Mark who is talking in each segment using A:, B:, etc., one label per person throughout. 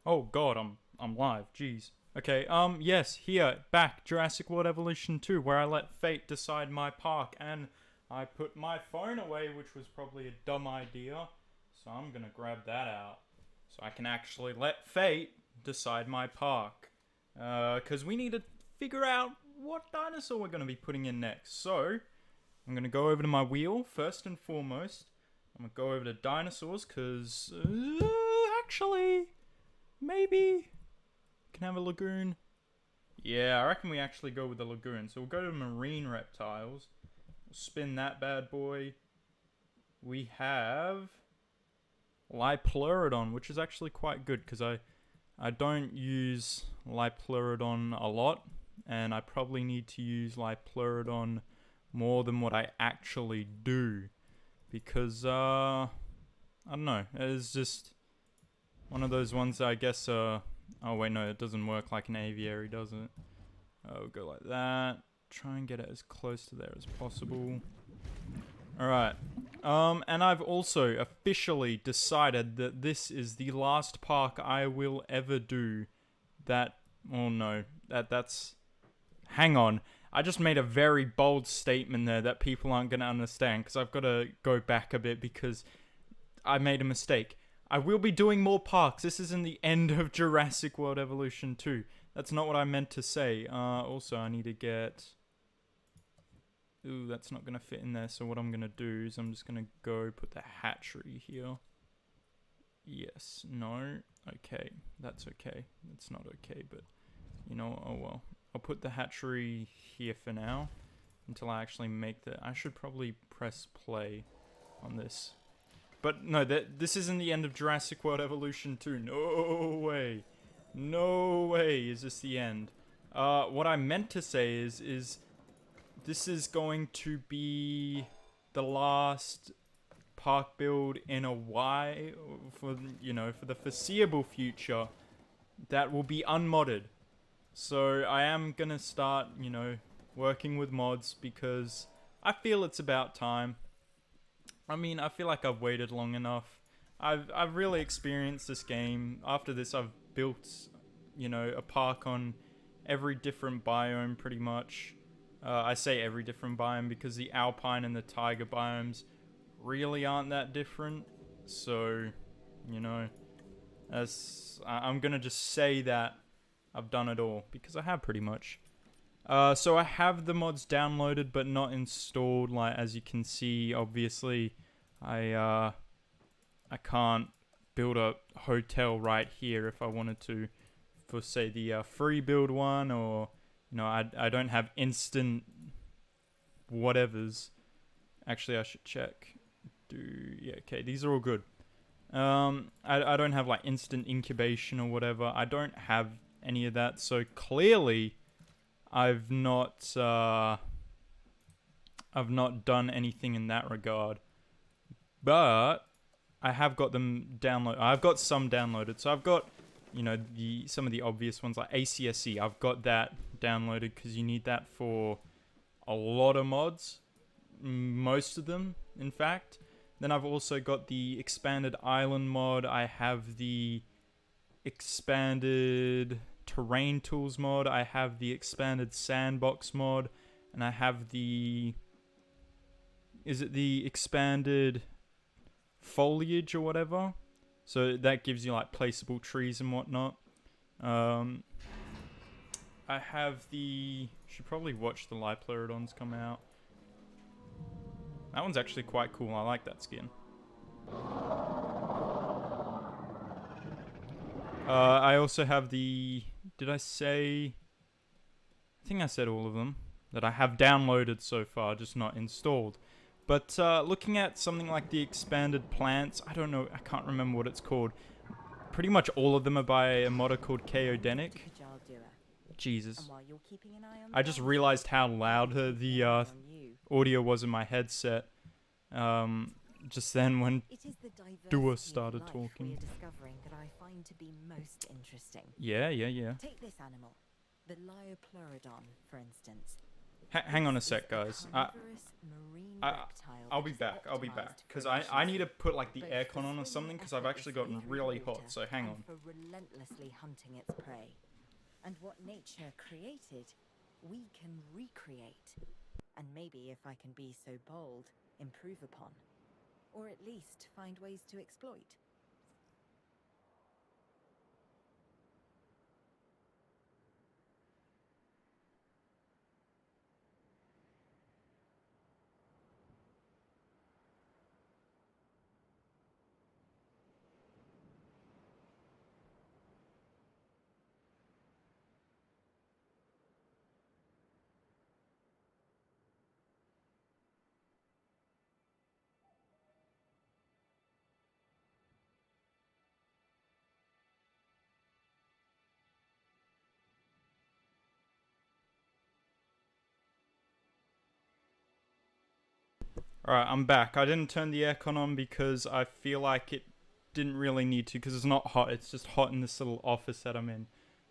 A: Oh god, I'm live. Jeez. Okay, yes, here, back, Jurassic World Evolution 2, where I let fate decide my park, and I put my phone away, which was probably a dumb idea, so I'm gonna grab that out, so I can actually let fate decide my park. Cause we need to figure out what dinosaur we're gonna be putting in next, so, I'm gonna go over to my wheel, first and foremost. I'm gonna go over to dinosaurs, cause, actually, maybe can have a lagoon. Yeah, I reckon we actually go with the lagoon. So we'll go to marine reptiles. We'll spin that bad boy. We have Lipleurodon, which is actually quite good because I don't use Lipleurodon a lot, and I probably need to use Lipleurodon more than what I actually do because I don't know. It's just one of those ones that I guess oh wait, no, it doesn't work like an aviary, does it? We'll go like that. Try and get it as close to there as possible. Alright. And I've also officially decided that this is the last park I will ever do. Oh no, that's... Hang on. I just made a very bold statement there that people aren't going to understand, because I've got to go back a bit because I made a mistake. I will be doing more parks. This isn't the end of Jurassic World Evolution 2. That's not what I meant to say. Also, I need to get... Ooh, that's not going to fit in there. So what I'm going to do is I'm just going to go put the hatchery here. Yes. No. Okay. That's okay. That's not okay, but... You know, oh well. I'll put the hatchery here for now. Until I actually make the... I should probably press play on this. But no, this isn't the end of Jurassic World Evolution 2. No way. No way is this the end. What I meant to say is this is going to be the last park build in a while for the foreseeable future that will be unmodded. So I am gonna start, working with mods because I feel it's about time. I mean, I feel like I've waited long enough. I've really experienced this game. After this, I've built, a park on every different biome, pretty much. I say every different biome because the alpine and the taiga biomes really aren't that different. So, I'm gonna just say that I've done it all because I have pretty much. So I have the mods downloaded but not installed. Like as you can see, obviously, I can't build a hotel right here if I wanted to, for say the free build one, or I don't have instant whatevers. Actually, I should check. Yeah, okay, these are all good. I don't have like instant incubation or whatever. I don't have any of that, so clearly I've not done anything in that regard, but I have got them downloaded. I've got some downloaded, so I've got some of the obvious ones like ACSC. I've got that downloaded because you need that for a lot of mods, most of them, in fact. Then I've also got the expanded island mod. I have the expanded terrain tools mod, I have the expanded sandbox mod, and I have the expanded foliage or whatever, so that gives you like placeable trees and whatnot. I have should probably watch the Lipleurodons come out. That one's actually quite cool. I like that skin. I also have did I say... I think I said all of them that I have downloaded so far, just not installed. But looking at something like the expanded plants, I don't know, I can't remember what it's called. Pretty much all of them are by a modder called Chaodenic. Jesus. I just realized how loud the audio was in my headset. Just then when Dua started talking.
B: That I find to be most interesting.
A: Yeah.
B: Take this animal, the Lipleurodon, for instance.
A: Hang on a sec, guys. I I'll be back. I'll be back. Because I need to put like the aircon on or something because I've actually gotten really hot. So hang on.
B: For relentlessly hunting its prey. And what nature created, we can recreate. And maybe, if I can be so bold, improve upon. Or at least find ways to exploit.
A: Alright, I'm back. I didn't turn the aircon on because I feel like it didn't really need to because it's not hot. It's just hot in this little office that I'm in.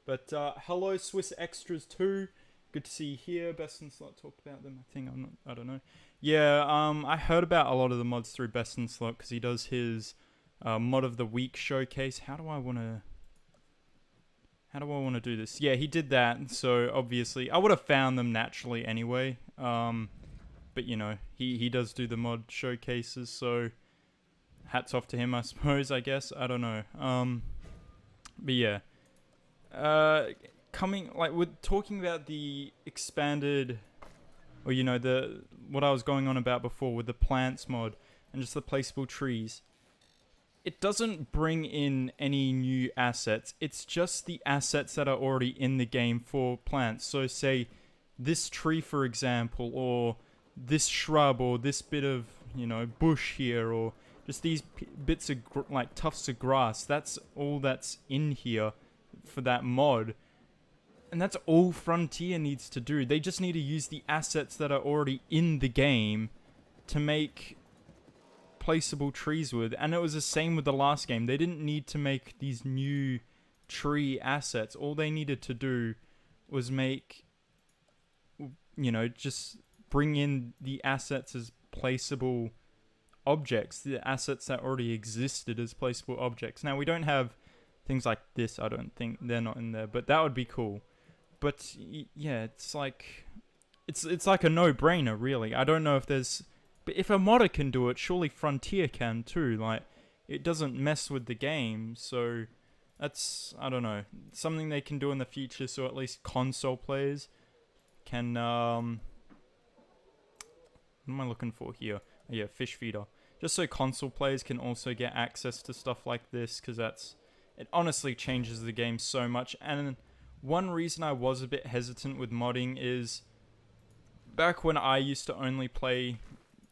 A: But hello Swiss Extras 2. Good to see you here. Best in Slot talked about them. I don't know. Yeah, I heard about a lot of the mods through Best in Slot because he does his mod of the week showcase. How do I want to do this? Yeah, he did that. So obviously I would have found them naturally anyway. But you know, he does do the mod showcases, so hats off to him, I suppose, I guess. I don't know. But yeah. We're talking about the expanded, or you know, what I was going on about before with the plants mod and just the placeable trees. It doesn't bring in any new assets. It's just the assets that are already in the game for plants. So say this tree, for example, or this shrub, or this bit of, you know, bush here, or just these bits of like tufts of grass. That's all that's in here for that mod. And that's all Frontier needs to do. They just need to use the assets that are already in the game to make placeable trees with. And it was the same with the last game. They didn't need to make these new tree assets. All they needed to do was make, you know, just bring in the assets as placeable objects, the assets that already existed as placeable objects. Now, we don't have things like this, I don't think. They're not in there, but that would be cool. But yeah, it's like a no-brainer, really. I don't know if there's, but if a modder can do it, surely Frontier can too. Like, it doesn't mess with the game, so that's, I don't know, something they can do in the future, so at least console players can what am I looking for here? Oh, yeah, fish feeder. Just so console players can also get access to stuff like this, because it honestly changes the game so much. And one reason I was a bit hesitant with modding is back when I used to only play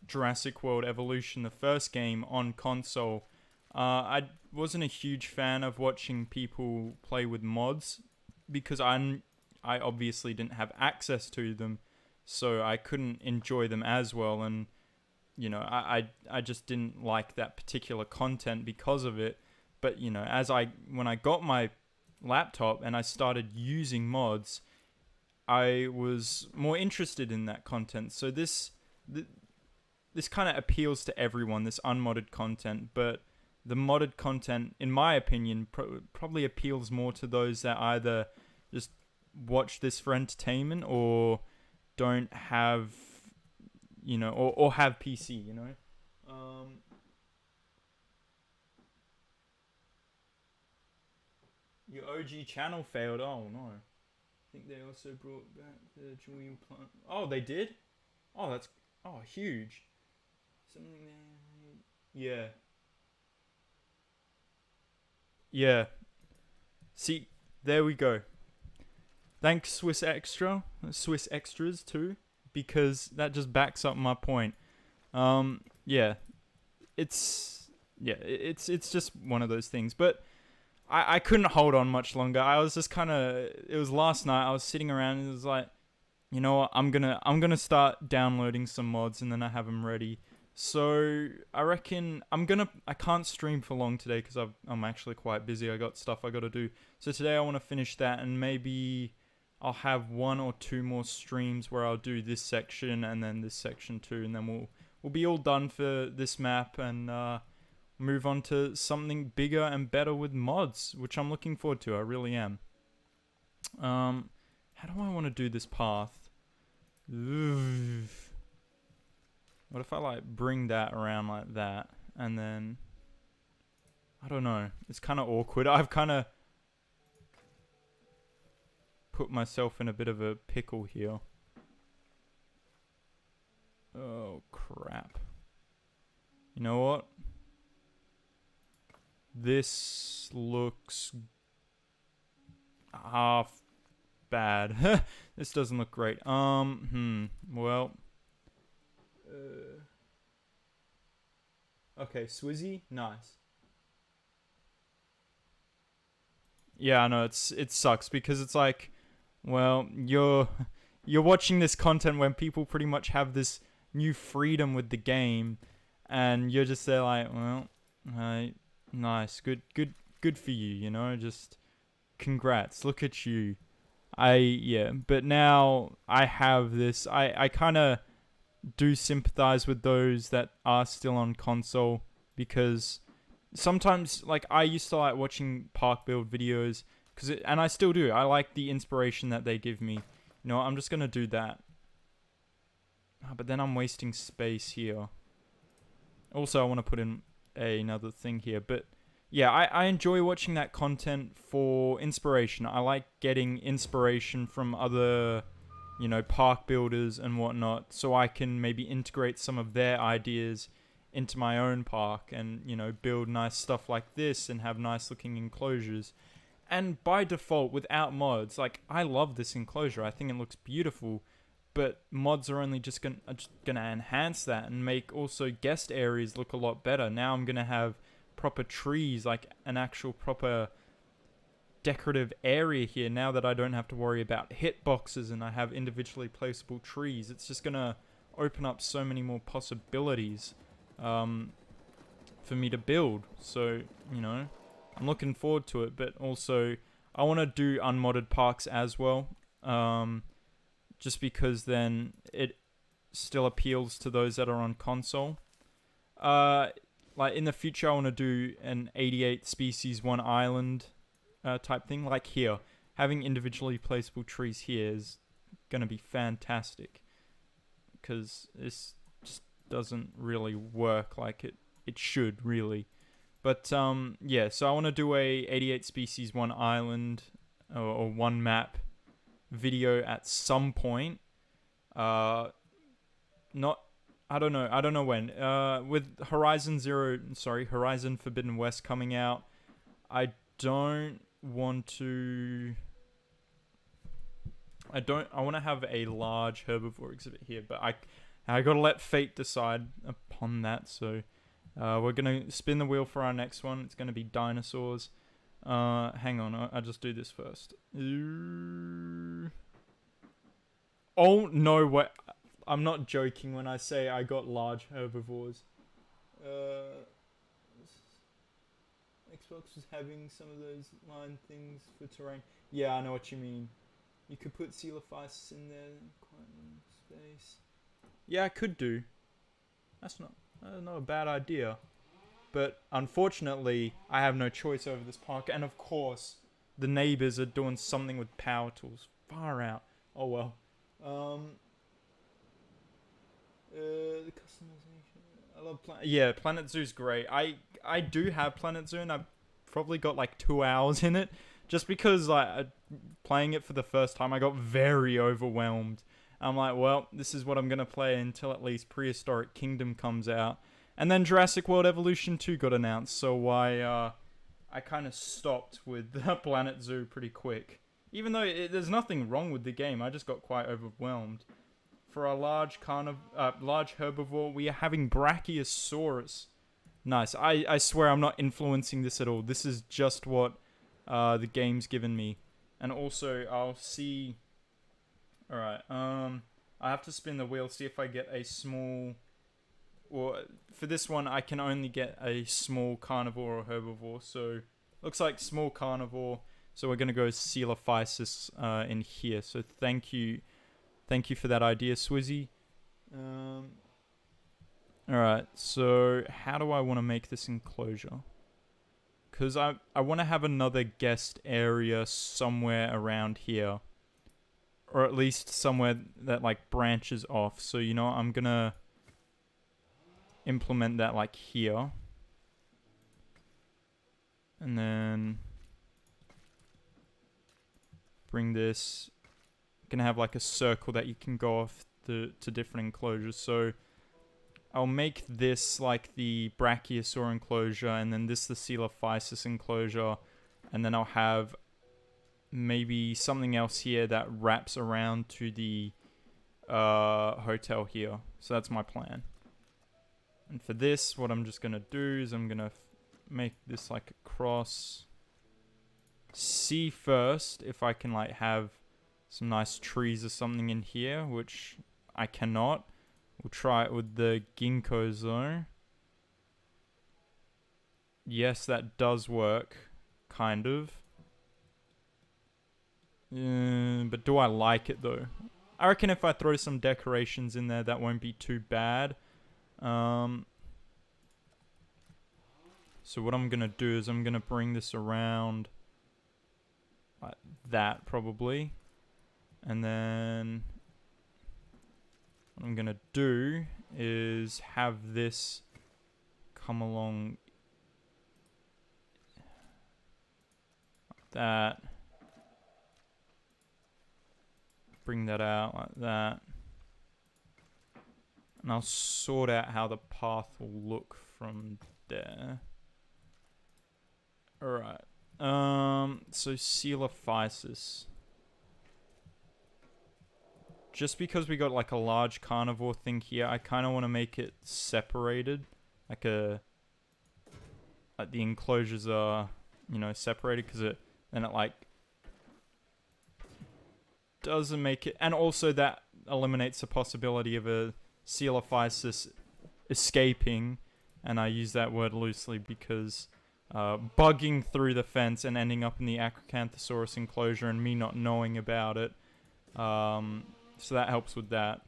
A: Jurassic World Evolution, the first game, on console, I wasn't a huge fan of watching people play with mods because I obviously didn't have access to them. So I couldn't enjoy them as well, and you know, I just didn't like that particular content because of it. But you know, when I got my laptop and I started using mods, I was more interested in that content. So this kind of appeals to everyone, this unmodded content, but the modded content, in my opinion, probably appeals more to those that either just watch this for entertainment or don't have, you know, or have PC, you know. Your OG channel failed. Oh no. I think they also brought back the Julian plant. Oh, they did? Oh, that's huge. Something there. Yeah. Yeah. See, there we go. Thanks Swiss Extras too, because that just backs up my point. Yeah, it's just one of those things. But I couldn't hold on much longer. I was just it was last night. I was sitting around and it was like, you know what, I'm gonna start downloading some mods and then I have them ready. So I reckon I can't stream for long today because I'm actually quite busy. I got stuff I got to do. So today I want to finish that, and maybe I'll have 1 or 2 more streams where I'll do this section and then this section too, and then we'll be all done for this map and move on to something bigger and better with mods, which I'm looking forward to. I really am. How do I want to do this path? Ooh. What if I like bring that around like that and then I don't know. It's kind of awkward. I've kind of put myself in a bit of a pickle here. Oh crap. You know what? This looks half bad. This doesn't look great. Well. Okay, Swizzy, nice. Yeah, I know it sucks because it's like, well, you're watching this content when people pretty much have this new freedom with the game, and you're just there like, well, nice, good for you, you know, just congrats, look at you. But now I have this. I kind of do sympathize with those that are still on console because sometimes, like, I used to like watching park build videos and I still do. I like the inspiration that they give me. You know, I'm just gonna do that. But then I'm wasting space here. Also, I want to put in another thing here, but yeah, I enjoy watching that content for inspiration. I like getting inspiration from other, you know, park builders and whatnot, so I can maybe integrate some of their ideas into my own park and, you know, build nice stuff like this and have nice looking enclosures. And by default, without mods, like, I love this enclosure. I think it looks beautiful, but mods are only just gonna enhance that and make also guest areas look a lot better. Now I'm gonna have proper trees, like an actual proper decorative area here, now that I don't have to worry about hitboxes and I have individually placeable trees. It's just gonna open up so many more possibilities for me to build. So, you know, I'm looking forward to it, but also I want to do unmodded parks as well, just because then it still appeals to those that are on console. Like in the future, I want to do an 88 species, 1 island type thing. Like here, having individually placeable trees here is going to be fantastic, because this just doesn't really work like it should, really. But yeah, so I want to do a 88 species, 1 island or 1 map video at some point. I don't know when. With Horizon Forbidden West coming out, I want to have a large herbivore exhibit here, but I gotta let fate decide upon that. So we're gonna spin the wheel for our next one. It's gonna be dinosaurs. Hang on, I'll just do this first. Oh no, what? I'm not joking when I say I got large herbivores. Xbox was having some of those line things for terrain. Yeah, I know what you mean. You could put Coelophysis in there, quite in space. Yeah, I could do. That's not a bad idea. But unfortunately, I have no choice over this park. And of course, the neighbors are doing something with power tools. Far out. Oh well. The customization. I love Planet Zoo's great. I do have Planet Zoo, and I've probably got like 2 hours in it, just because like playing it for the first time, I got very overwhelmed. I'm like, well, this is what I'm gonna play until at least Prehistoric Kingdom comes out, and then Jurassic World Evolution 2 got announced, so I kind of stopped with Planet Zoo pretty quick. Even though there's nothing wrong with the game, I just got quite overwhelmed. For a large herbivore, we are having Brachiosaurus. Nice. I swear I'm not influencing this at all. This is just what the game's given me. And also, I'll see... Alright, I have to spin the wheel, see if I get a small... Or for this one, I can only get a small carnivore or herbivore. So, looks like small carnivore. So we're going to go Coelophysis in here. So thank you for that idea, Swizzy. Alright, so how do I want to make this enclosure? Because I want to have another guest area somewhere around here. Or at least somewhere that like branches off. So you know what, I'm going to implement that like here. And then bring this. Gonna have like a circle that you can go off to different enclosures. So I'll make this like the Brachiosaur enclosure, and then this the Coelophysis enclosure, and then I'll have maybe something else here that wraps around to the hotel here. So that's my plan. And for this, what I'm just gonna do is I'm gonna make this like a cross. See first if I can like have some nice trees or something in here, which I cannot. We'll try it with the ginkgos though. Yes, that does work, kind of. But do I like it though? I reckon if I throw some decorations in there, that won't be too bad. So what I'm gonna do is I'm gonna bring this around like that probably. And then what I'm gonna do is have this come along like that. Bring that out like that. And I'll sort out how the path will look from there. Alright. So Coelophysis. Just because we got like a large carnivore thing here, I kind of want to make it separated. Like the enclosures are, you know, separated because then it like doesn't make it, and also that eliminates the possibility of a Coelophysis escaping, and I use that word loosely because bugging through the fence and ending up in the Acrocanthosaurus enclosure and me not knowing about it. So that helps with that.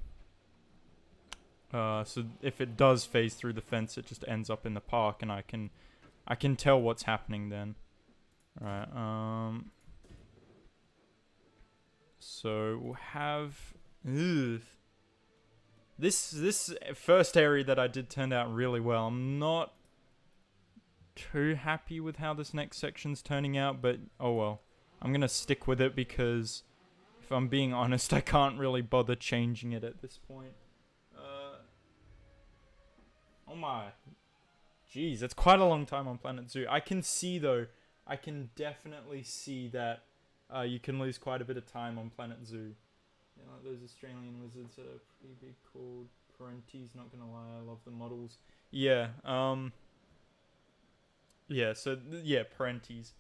A: So if it does phase through the fence, it just ends up in the park, and I can tell what's happening then. Alright, so we'll have this first area that I did turned out really well. I'm not too happy with how this next section's turning out, but oh well. I'm gonna stick with it because if I'm being honest, I can't really bother changing it at this point. Oh my. Jeez, that's quite a long time on Planet Zoo. I can see though, I can definitely see that you can lose quite a bit of time on Planet Zoo. Yeah, like those Australian lizards are pretty big called Parentes, not gonna lie, I love the models. Yeah, Parentes.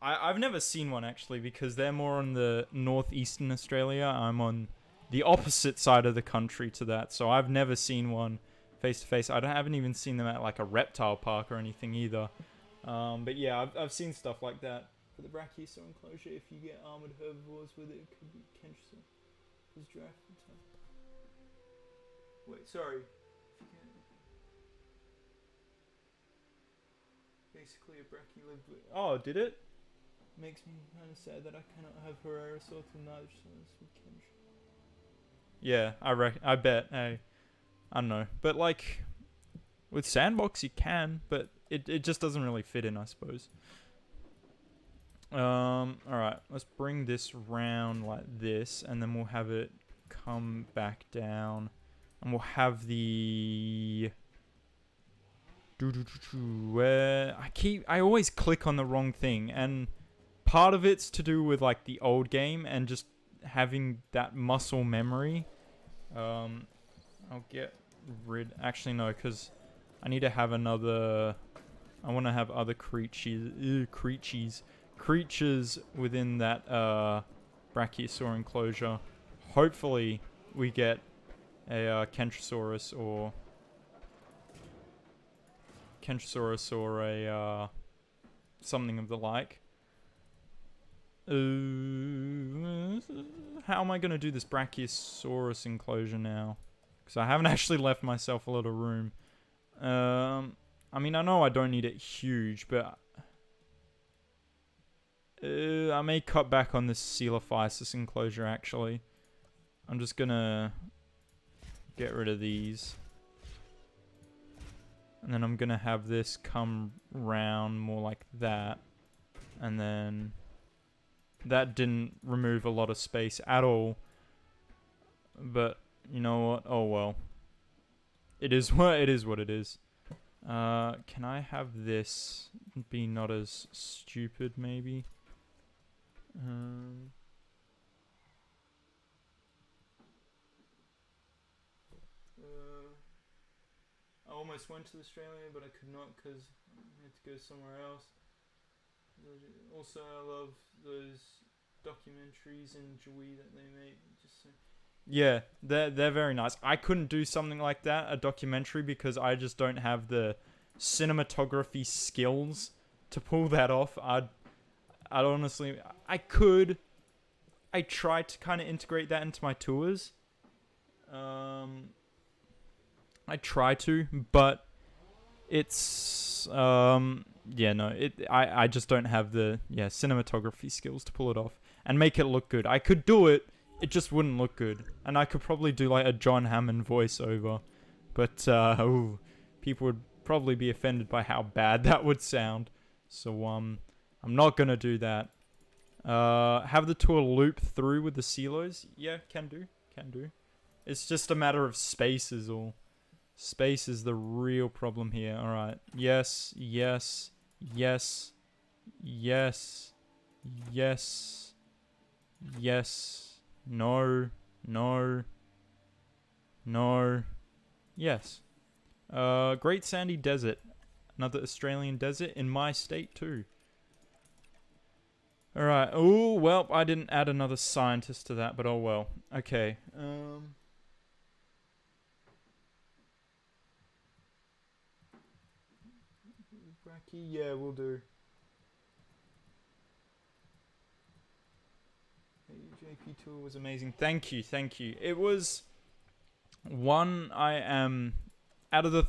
A: I've never seen one actually because they're more on the northeastern Australia. I'm on the opposite side of the country to that, so I've never seen one face to face. I haven't even seen them at like a reptile park or anything either. But yeah, I've seen stuff like that. For the Brachiosaur enclosure, if you get armored herbivores with it, could be cancerous. Wait, sorry. Basically, a brachie lived with. Oh, did it? Makes me kind of sad that I cannot have Herrerasaurus and Dinosaurs with Kendra. Yeah, I bet. Hey, I don't know, but like with Sandbox, you can, but it just doesn't really fit in, I suppose. Alright, let's bring this round like this, and then we'll have it come back down, and we'll have the where I always click on the wrong thing, and part of it's to do with like the old game and just having that muscle memory. I'll get rid, actually no, because I need to have another, I want to have other creatures within that Brachiosaur enclosure. Hopefully we get a Kentrosaurus or a something of the like. How am I going to do this Brachiosaurus enclosure now? Because I haven't actually left myself a lot of room. I mean, I know I don't need it huge, but I may cut back on this Coelophysis enclosure, actually. I'm just gonna get rid of these. And then I'm gonna have this come round more like that. And then that didn't remove a lot of space at all. But you know what? Oh well. It is what it is. Can I have this be not as stupid, maybe? I almost went to Australia, but I could not because I had to go somewhere else. Also, I love those documentaries in Jui that they make. Yeah, they're very nice. I couldn't do something like that, a documentary, because I just don't have the cinematography skills to pull that off. I'd honestly, I could. I tried to kind of integrate that into my tours. I try to, but it's yeah, no, I just don't have the cinematography skills to pull it off and make it look good. I could do it, it just wouldn't look good, and I could probably do like a John Hammond voiceover, but people would probably be offended by how bad that would sound. So I'm not gonna do that. Have the tour loop through with the silos? Yeah, can do. It's just a matter of space is all. Space is the real problem here. Alright. Yes. No. Yes. Great Sandy Desert. Another Australian desert in my state too. Alright. Oh, well, I didn't add another scientist to that, but oh well. Okay. Yeah, we'll do. JP tour was amazing. Thank you. It was one I am out of the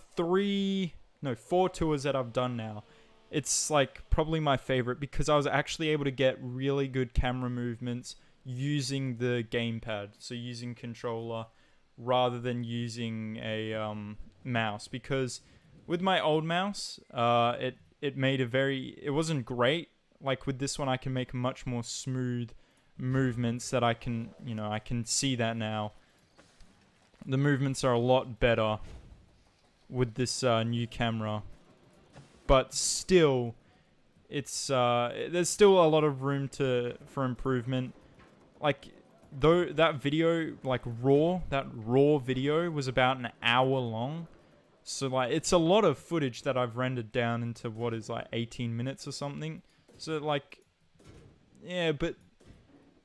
A: 4 tours that I've done now. It's like probably my favorite because I was actually able to get really good camera movements using the gamepad, so using controller rather than using a mouse, because with my old mouse, it made it wasn't great. Like with this one, I can make much more smooth movements that I can see that now. The movements are a lot better with this new camera. But still, it's there's still a lot of room for improvement. Like though that video, like that raw video was about an hour long. So, like, it's a lot of footage that I've rendered down into what is, like, 18 minutes or something. So, like, yeah, but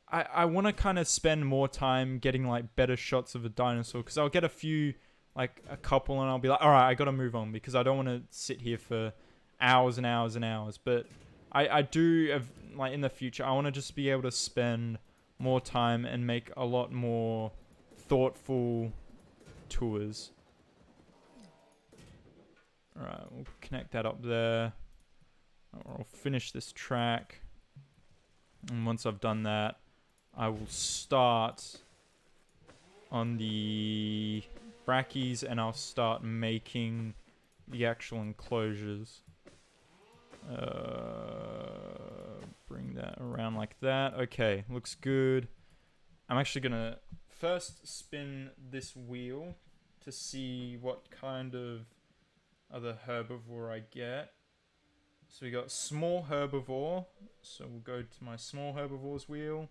A: I want to kind of spend more time getting, like, better shots of a dinosaur. Because I'll get a couple, and I'll be like, alright, I gotta move on. Because I don't want to sit here for hours and hours and hours. But I do, like, in the future, I want to just be able to spend more time and make a lot more thoughtful tours. Alright, we'll connect that up there. I'll finish this track. And once I've done that, I will start on the brackies and I'll start making the actual enclosures. Bring that around like that. Okay, looks good. I'm actually gonna first spin this wheel to see what kind of other herbivore I get. So we got small herbivore. So we'll go to my small herbivores wheel.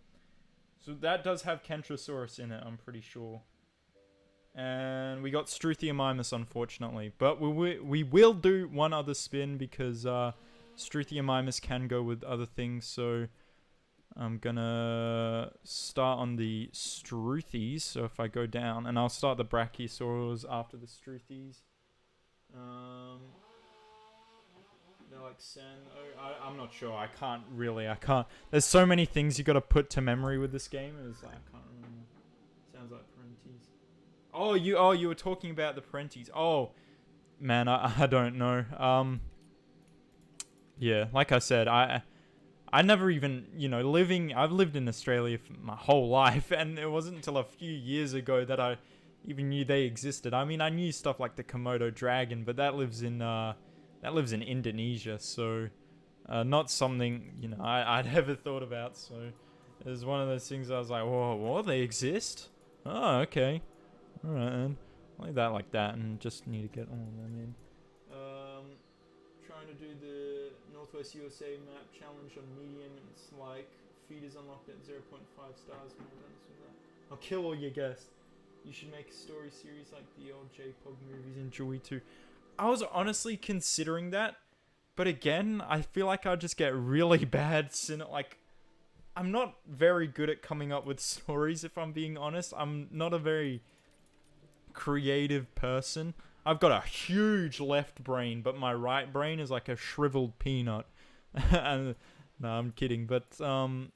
A: So that does have Kentrosaurus in it, I'm pretty sure. And we got Struthiomimus, unfortunately. But we will do one other spin because Struthiomimus can go with other things. So I'm gonna start on the Struthies. So if I go down, and I'll start the Brachiosaurs after the Struthies. They're like sand. I'm not sure. I can't. There's so many things you got to put to memory with this game. It's like I can't remember. Sounds like parentheses. you were talking about the Parentes. Oh, man, I don't know. Yeah, like I said, I never even, I've lived in Australia for my whole life, and it wasn't until a few years ago that I even knew they existed. I mean, I knew stuff like the Komodo dragon, but that lives in Indonesia, so not something, I'd ever thought about. So it was one of those things I was like, whoa, what? They exist? Oh, okay. Alright, then. Like that, and just need to get on them in. Trying to do the Northwest USA map challenge on medium, and it's like feed is unlocked at 0.5 stars. I'll kill all your guests. You should make a story series like the old J-Pog movies in Joey too. I was honestly considering that, but again, I feel like I'd just get really bad. I'm not very good at coming up with stories, if I'm being honest. I'm not a very creative person. I've got a huge left brain, but my right brain is like a shriveled peanut. And no, I'm kidding, but I'm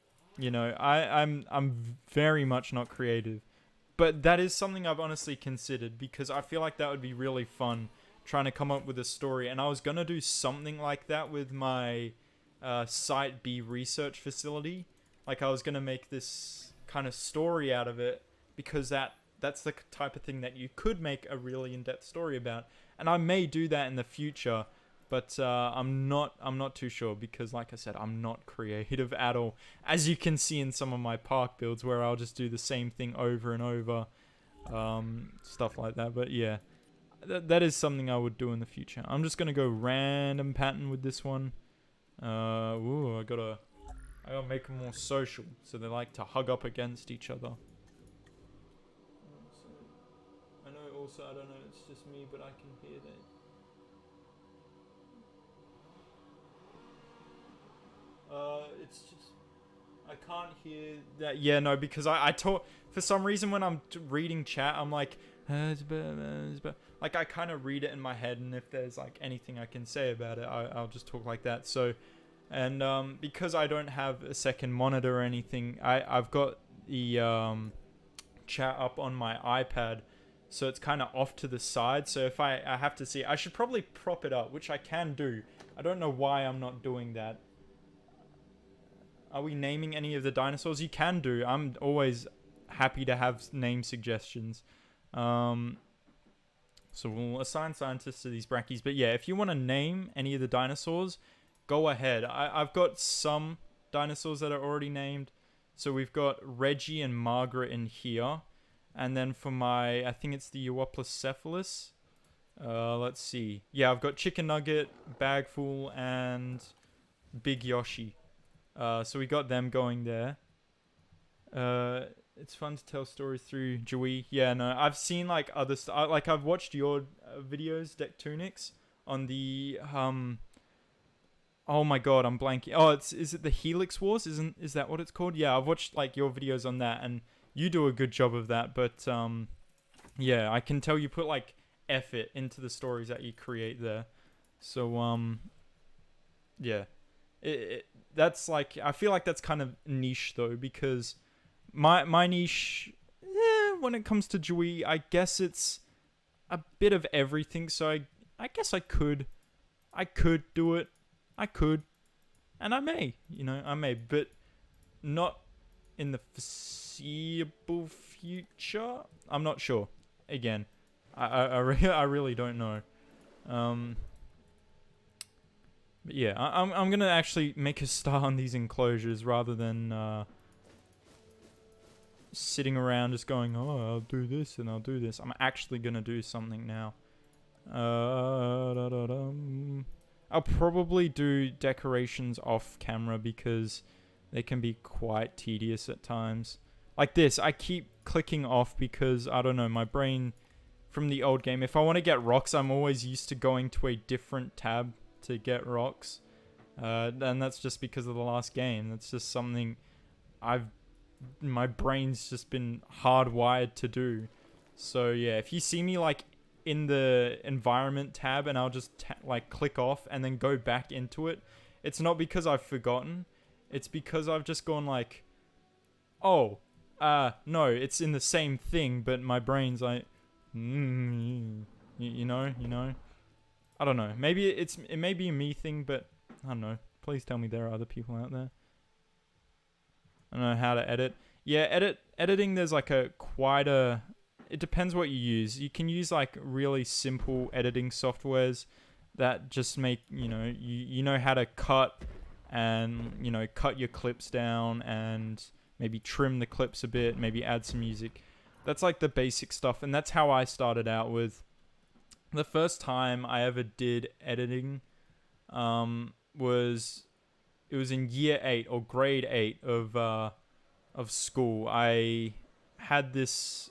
A: very much not creative. But that is something I've honestly considered, because I feel like that would be really fun, trying to come up with a story. And I was gonna do something like that with my Site B research facility. Like, I was gonna make this kind of story out of it, because that's the type of thing that you could make a really in-depth story about. And I may do that in the future, but I'm not too sure, because like I said, I'm not creative at all. As you can see in some of my park builds, where I'll just do the same thing over and over, stuff like that. But yeah, that is something I would do in the future. I'm just gonna go random pattern with this one. I gotta make them more social, so they like to hug up against each other. I know also, I don't know, it's just me, but I can hear that. It's just, I can't hear that. Yeah, no, because I talk, for some reason when I'm reading chat, I'm like, like I kind of read it in my head, and if there's like anything I can say about it, I'll just talk like that. So, and because I don't have a second monitor or anything, I've got the chat up on my iPad, so it's kind of off to the side. So if I have to see, I should probably prop it up, which I can do. I don't know why I'm not doing that. Are we naming any of the dinosaurs? You can do. I'm always happy to have name suggestions. So we'll assign scientists to these brackies. But yeah, if you want to name any of the dinosaurs, go ahead. I've got some dinosaurs that are already named. So we've got Reggie and Margaret in here. And then for I think it's the Euoplocephalus. Let's see. Yeah, I've got Chicken Nugget, Bagful, and Big Yoshi. So we got them going there. It's fun to tell stories through Joey. Yeah, no, I've seen like other stuff. Like I've watched your videos, Dectunics, on the Oh my god, I'm blanking. Oh, is it the Helix Wars? Is that what it's called? Yeah, I've watched like your videos on that, and you do a good job of that. But yeah, I can tell you put like effort into the stories that you create there. So yeah. That's like, I feel like that's kind of niche though, because my niche, when it comes to Joey, I guess it's a bit of everything. So I guess I could do it. I could, and I may, but not in the foreseeable future. I'm not sure. Again, I really don't know. But yeah, I'm gonna actually make a star on these enclosures rather than sitting around just going, oh, I'll do this and I'll do this. I'm actually gonna do something now. I'll probably do decorations off camera, because they can be quite tedious at times. Like this, I keep clicking off because, I don't know, my brain from the old game, if I want to get rocks, I'm always used to going to a different tab to get rocks, and that's just because of the last game. That's just something my brain's just been hardwired to do. So yeah, if you see me like in the environment tab and I'll just like click off and then go back into it, it's not because I've forgotten, it's because I've just gone like, oh, no, it's in the same thing, but my brain's like, You know. I don't know. Maybe it may be a me thing, but I don't know. Please tell me there are other people out there. I don't know how to edit. Yeah, editing. There's like quite a. It depends what you use. You can use like really simple editing softwares that just make you know how to cut and cut your clips down and maybe trim the clips a bit, maybe add some music. That's like the basic stuff, and that's how I started out with. The first time I ever did editing was in year 8 or grade 8 of school. I had this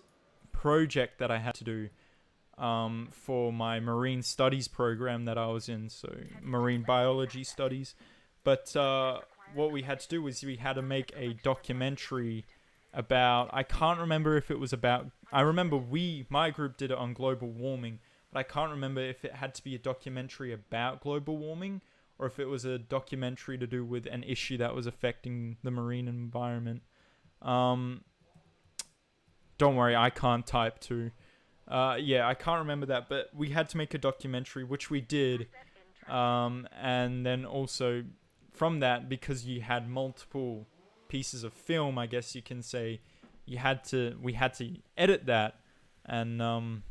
A: project that I had to do for my marine studies program that I was in, so marine biology studies. But what we had to do was we had to make a documentary about, I can't remember if it was about, I remember my group did it on global warming, but I can't remember if it had to be a documentary about global warming or if it was a documentary to do with an issue that was affecting the marine environment. Don't worry, I can't type too. Yeah, I can't remember that, but we had to make a documentary, which we did. And then also from that, because you had multiple pieces of film, I guess you can say, we had to edit that. And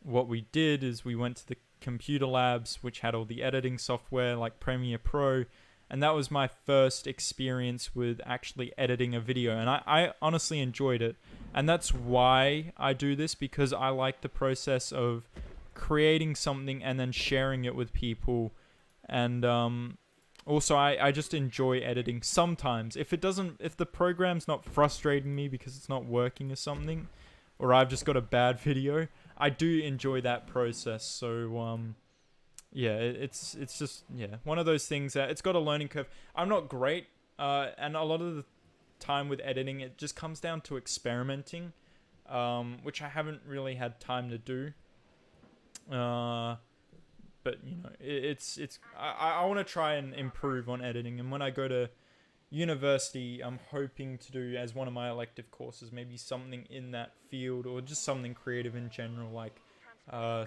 A: what we did is we went to the computer labs, which had all the editing software like Premiere Pro. And that was my first experience with actually editing a video. And I honestly enjoyed it. And that's why I do this, because I like the process of creating something and then sharing it with people. And also, I just enjoy editing sometimes. If the program's not frustrating me because it's not working or something, or I've just got a bad video, I do enjoy that process. So, yeah, it's just, yeah, one of those things that it's got a learning curve. I'm not great, and a lot of the time with editing, it just comes down to experimenting, which I haven't really had time to do. But I want to try and improve on editing, and when I go to university, I'm hoping to do as one of my elective courses, maybe something in that field, or just something creative in general, like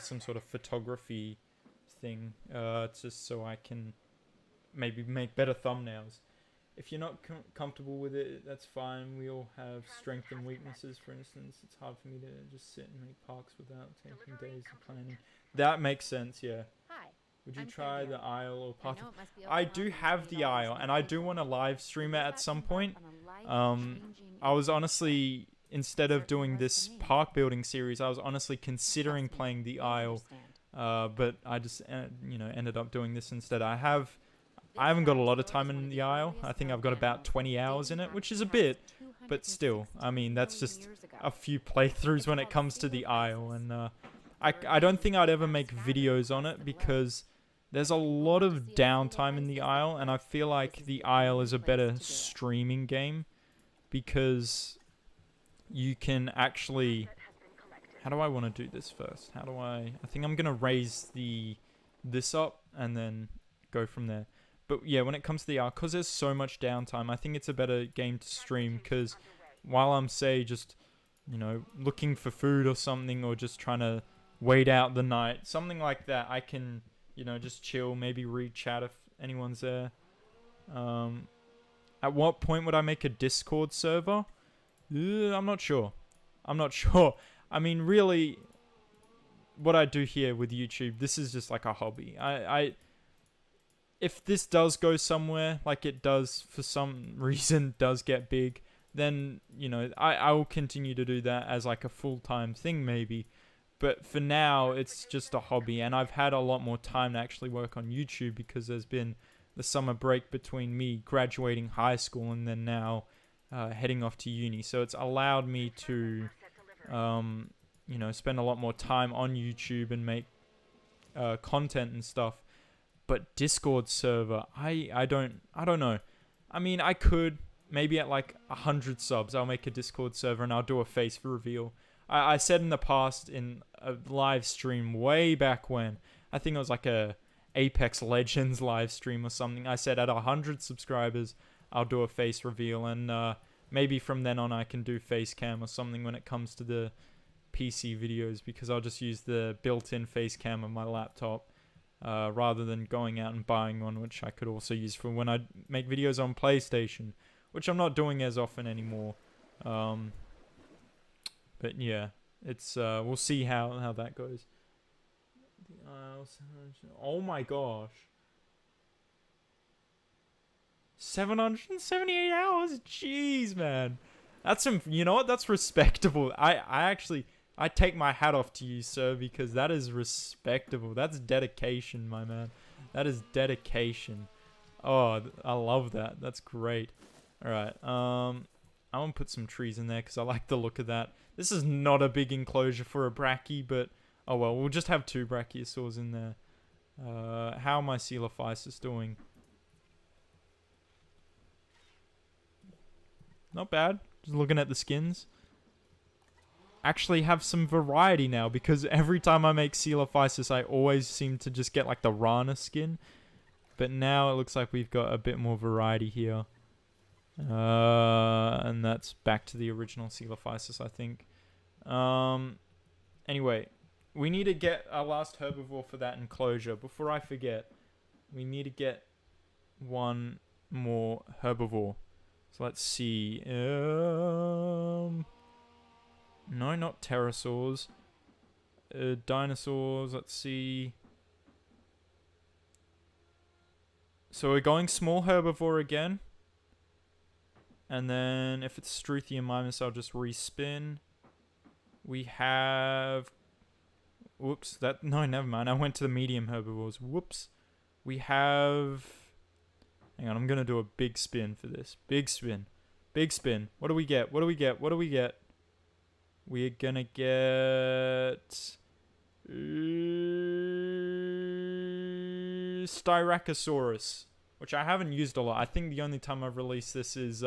A: some sort of photography thing, just so I can maybe make better thumbnails. If you're not comfortable with it, that's fine. We all have strengths and weaknesses. For instance, it's hard for me to just sit and make parks without taking days of planning. That makes sense, yeah.
B: Hi.
A: Would you try the aisle or part of... I do have the aisle, and I do want to live stream it at some point. I was honestly, instead of doing this park building series, I was honestly considering playing the aisle. But I just, ended up doing this instead. I haven't got a lot of time in the aisle. I think I've got about 20 hours in it, which is a bit, but still, I mean, that's just a few playthroughs when it comes to the aisle. And I don't think I'd ever make videos on it because there's a lot of downtime in the aisle, and I feel like the aisle is a better streaming game because you can actually... How do I want to do this first? I think I'm going to raise this up and then go from there. But yeah, when it comes to the aisle, because there's so much downtime, I think it's a better game to stream, because while I'm, say, just, looking for food or something, or just trying to wait out the night, something like that, I can, just chill, maybe read chat if anyone's there. At what point would I make a Discord server? I'm not sure. I mean, really, what I do here with YouTube, this is just like a hobby. If this does go somewhere, like it does for some reason, does get big, then, I will continue to do that as like a full-time thing maybe. But for now, it's just a hobby, and I've had a lot more time to actually work on YouTube because there's been the summer break between me graduating high school and then now heading off to uni. So it's allowed me to, spend a lot more time on YouTube and make content and stuff. But Discord server, I don't know. I mean, I could maybe at like 100 subs, I'll make a Discord server and I'll do a face reveal. I said in the past in a live stream way back when, I think it was like a Apex Legends live stream or something. I said at 100 subscribers, I'll do a face reveal, and maybe from then on I can do face cam or something when it comes to the PC videos because I'll just use the built-in face cam on my laptop rather than going out and buying one, which I could also use for when I make videos on PlayStation, which I'm not doing as often anymore. But yeah, it's we'll see how that goes. Oh my gosh. 778 hours? Jeez, man. That's some, you know what? That's respectable. I take my hat off to you, sir, because that is respectable. That's dedication, my man. That is dedication. Oh, I love that. That's great. All right. I want to put some trees in there because I like the look of that. This is not a big enclosure for a brachy, but oh well, we'll just have 2 brachiosaurs in there. How are my Coelophysis doing? Not bad. Just looking at the skins. Actually have some variety now because every time I make Coelophysis, I always seem to just get like the Rana skin. But now it looks like we've got a bit more variety here. And that's back to the original Coelophysis, I think. Anyway, we need to get our last herbivore for that enclosure. Before I forget, we need to get one more herbivore. So let's see. No, not pterosaurs. Dinosaurs. Let's see. So we're going small herbivore again. And then if it's Struthia Mimus, I'll just respin. We have... Whoops. No, never mind. I went to the medium herbivores. Whoops. We have... Hang on, I'm going to do a big spin for this. Big spin. Big spin. What do we get? What do we get? What do we get? We're going to get... Styracosaurus, which I haven't used a lot. I think the only time I've released this is...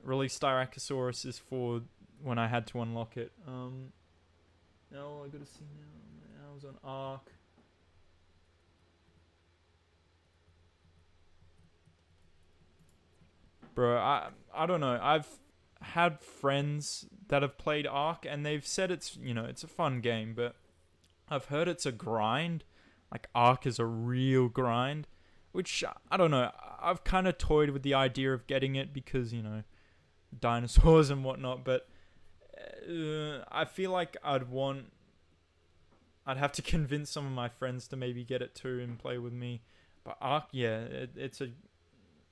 A: released Styracosaurus is for when I had to unlock it. No, I got to see now. I was on Ark. Bro, I don't know. I've had friends that have played Ark and they've said it's, you know, it's a fun game, but I've heard it's a grind. Like Ark is a real grind, which I don't know. I've kind of toyed with the idea of getting it because, you know, dinosaurs and whatnot, but I feel like I'd have to convince some of my friends to maybe get it too and play with me. But Ark, yeah,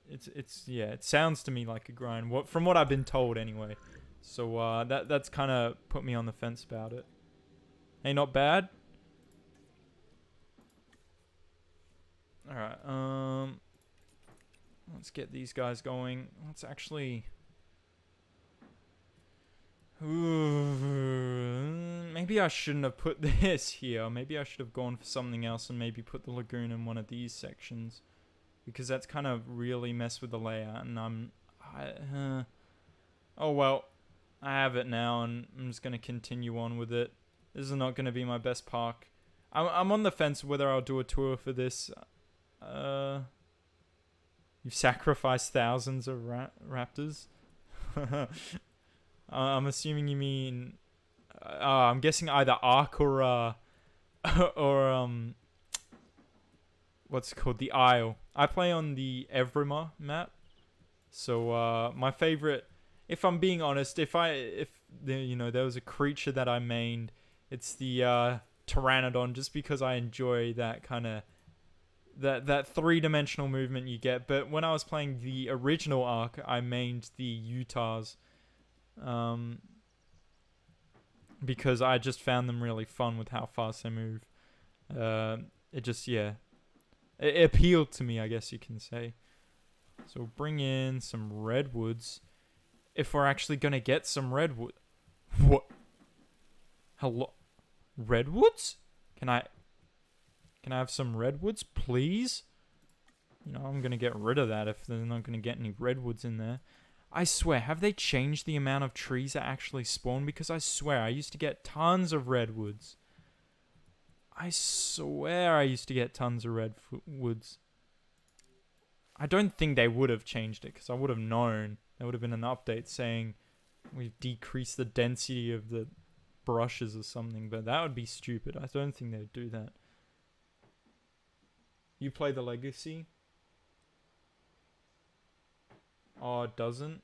A: it sounds to me like a grind. From what I've been told anyway. So that's kind of put me on the fence about it. Hey, not bad. All right. Let's get these guys going. Let's actually. Maybe I shouldn't have put this here. Maybe I should have gone for something else and maybe put the lagoon in one of these sections. Because that's kind of really messed with the layout. And oh well. I have it now and I'm just going to continue on with it. This is not going to be my best park. I'm on the fence whether I'll do a tour for this. You've sacrificed thousands of raptors. I'm assuming you mean... I'm guessing either Ark or what's it called? The Isle. I play on the Evrima map. So my favorite... If I'm being honest, if there was a creature that I mained, it's the Pteranodon, just because I enjoy that kind of... That three-dimensional movement you get. But when I was playing the original Ark, I mained the Utahs. Because I just found them really fun with how fast they move. It just, yeah. It appealed to me, I guess you can say. So bring in some redwoods. If we're actually going to get some redwood. What? Hello? Redwoods? Can I have some redwoods, please? You know, I'm going to get rid of that if they're not going to get any redwoods in there. I swear, have they changed the amount of trees that actually spawn? Because I swear, I used to get tons of redwoods. I swear I used to get tons of redwoods. I don't think they would have changed it, because I would have known. There would have been an update saying we've decreased the density of the brushes or something, but that would be stupid. I don't think they'd do that. You play the Legacy? Oh, it doesn't?